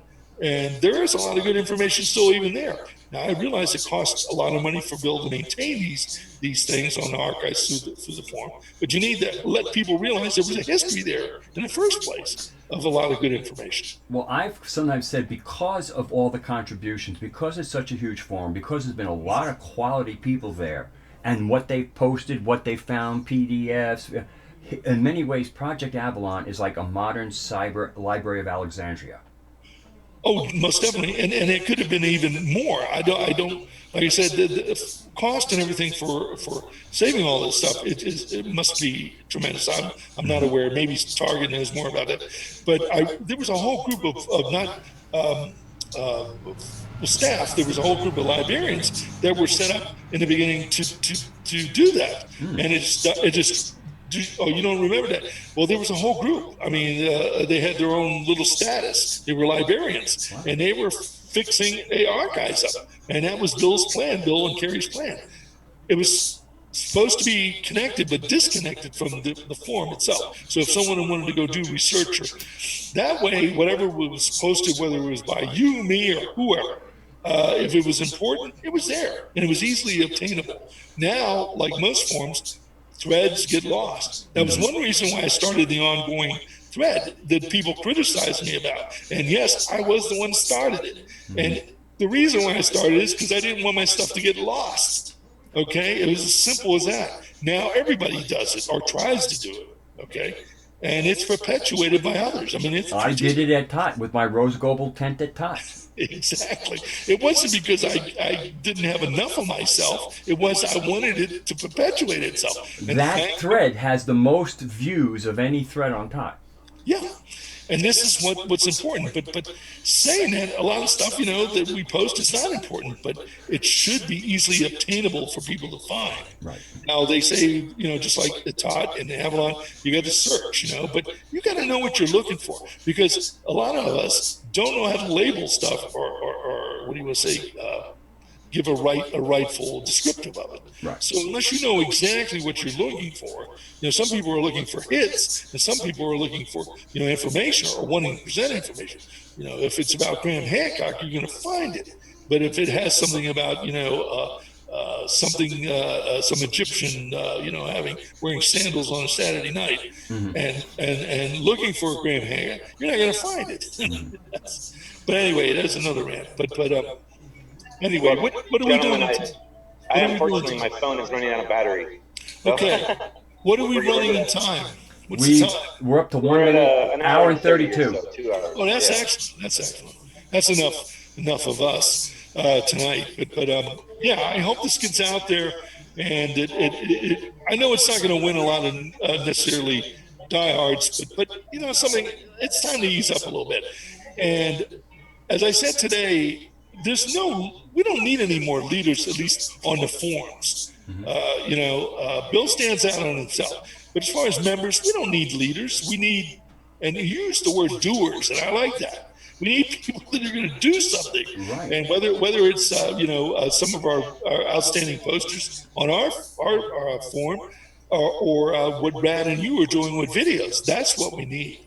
And there is a lot of good information still even there. Now, I realize it costs a lot of money for Bill to maintain these things on the archives through the forum, but you need to let people realize there was a history there in the first place of a lot of good information. Well, I've sometimes said, because of all the contributions, because it's such a huge forum, because there's been a lot of quality people there, and what they've posted, what they found, PDFs, in many ways, Project Avalon is like a modern cyber Library of Alexandria. Oh, most definitely, and it could have been even more. I don't. Like I said, the cost and everything for saving all this stuff, it must be tremendous. I'm not aware. Maybe Target knows more about it, but there was a whole group of not staff. There was a whole group of librarians that were set up in the beginning to do that, and it just. Oh, you don't remember that? Well, there was a whole group. I mean, they had their own little status. They were librarians, and they were fixing archives up. And that was Bill's plan, Bill and Carrie's plan. It was supposed to be connected, but disconnected from the forum itself. So if someone wanted to go do research, that way, whatever was posted, whether it was by you, me, or whoever, if it was important, it was there, and it was easily obtainable. Now, like most forums, threads get lost. That was one reason why I started the ongoing thread that people criticized me about. And yes, I was the one who started it. And the reason why I started it is because I didn't want my stuff to get lost. Okay? It was as simple as that. Now everybody does it or tries to do it. Okay? And it's perpetuated by others. I mean, I did it at TOT with my rose gold tent at TOT. Exactly. It wasn't because I didn't have enough of myself. It was I wanted it to perpetuate itself. And that thread has the most views of any thread on TOT. Yeah. And this is what's important. But saying that, a lot of stuff, that we post is not important, but it should be easily obtainable for people to find. Right. Now, they say, just like the TOT and the Avalon, you got to search, but you got to know what you're looking for, because a lot of us don't know how to label stuff or what do you want to say, give a rightful descriptive of it. Right. So unless you know exactly what you're looking for, some people are looking for hits, and some people are looking for information or wanting to present information. If it's about Graham Hancock, you're going to find it. But if it has something about some Egyptian wearing sandals on a Saturday night, and looking for Graham Hancock, you're not going to find it. But anyway, that's another rant. But anyway, what are we doing? Unfortunately, my phone is running out of battery. So. Okay. What are we running in time? What's the time? We're up to 1 minute, hour and 32. So 2 hours. Oh, that's excellent. That's excellent. That's enough of us tonight. But yeah, I hope this gets out there, and I know it's not going to win a lot of necessarily diehards, but something. It's time to ease up a little bit. And as I said today, we don't need any more leaders, at least on the forums. Bill stands out on himself. But as far as members, we don't need leaders. We need, and he used the word doers, and I like that. We need people that are going to do something. Right. And whether it's some of our outstanding posters on our forum, or what Brad and you are doing with videos, that's what we need.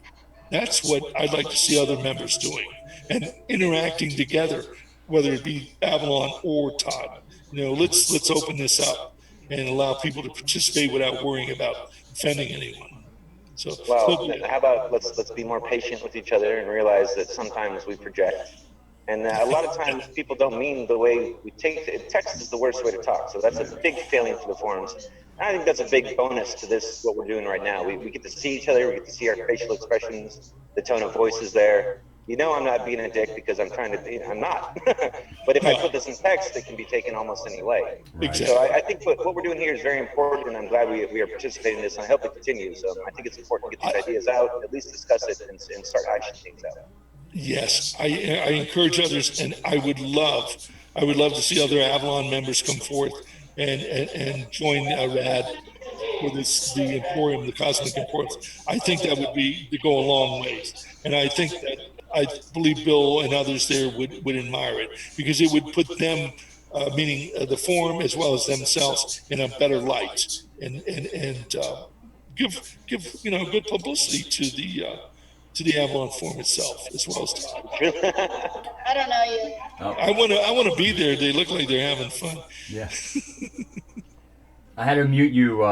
That's what I'd like to see other members doing and interacting together. whether it be Avalon or Todd. Let's open this up and allow people to participate without worrying about offending anyone. So, Well, how about let's be more patient with each other and realize that sometimes we project. And a lot of times people don't mean the way we take it. Text is the worst way to talk. So that's a big failing for the forums. And I think that's a big bonus to this, what we're doing right now. We get to see each other. We get to see our facial expressions. The tone of voice is there. I'm not being a dick because I'm trying to, I'm not. But if I put this in text, it can be taken almost any way. Exactly. So I think what we're doing here is very important, and I'm glad we are participating in this, and I hope it continues. I think it's important to get these ideas out, at least discuss it, and start actioning things out. Yes, I encourage others, and I would love to see other Avalon members come forth and join RAD for the Emporium, the Cosmic Emporium. I think that would be to go a long ways, and I believe Bill and others there would admire it, because it would put them, meaning the forum as well as themselves, in a better light, and give good publicity to the Avalon Forum itself, as well as Todd. I don't know you. Oh. I want to be there. They look like they're having fun. Yeah. I had to mute you,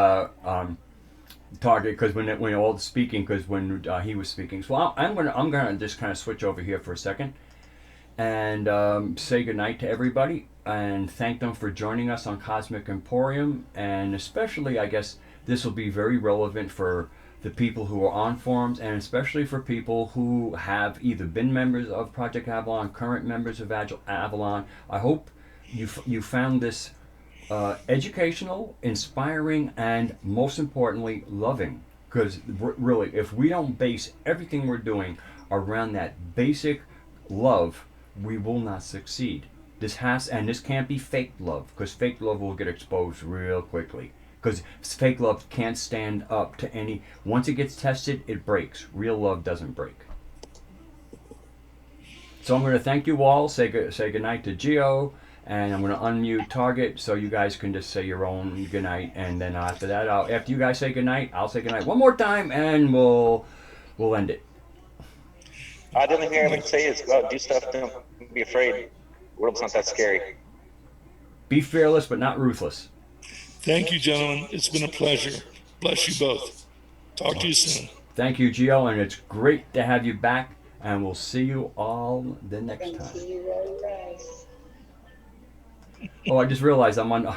Target, because when all speaking, because when he was speaking. So I'm gonna just kind of switch over here for a second and say goodnight to everybody and thank them for joining us on Cosmic Emporium, and especially, I guess, this will be very relevant for the people who are on forums, and especially for people who have either been members of Project Avalon, current members of Avalon. I hope you found this educational, inspiring, and most importantly, loving. Because really, if we don't base everything we're doing around that basic love, we will not succeed. This can't be fake love, because fake love will get exposed real quickly. Because fake love can't stand up to any. Once it gets tested, it breaks. Real love doesn't break. So I'm going to thank you all. Say goodnight to Gio, and I'm going to unmute Target so you guys can just say your own goodnight. And then after that, after you guys say goodnight, I'll say goodnight one more time, and we'll end it. The only thing I would say is do stuff. Don't be afraid. The world's not that scary. Be fearless, but not ruthless. Thank you, gentlemen. It's been a pleasure. Bless you both. Talk to you soon. Thank you, Gio, and it's great to have you back, and we'll see you all the next time. Thank you very much. Oh, I just realized I'm on.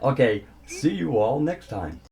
Okay, see you all next time.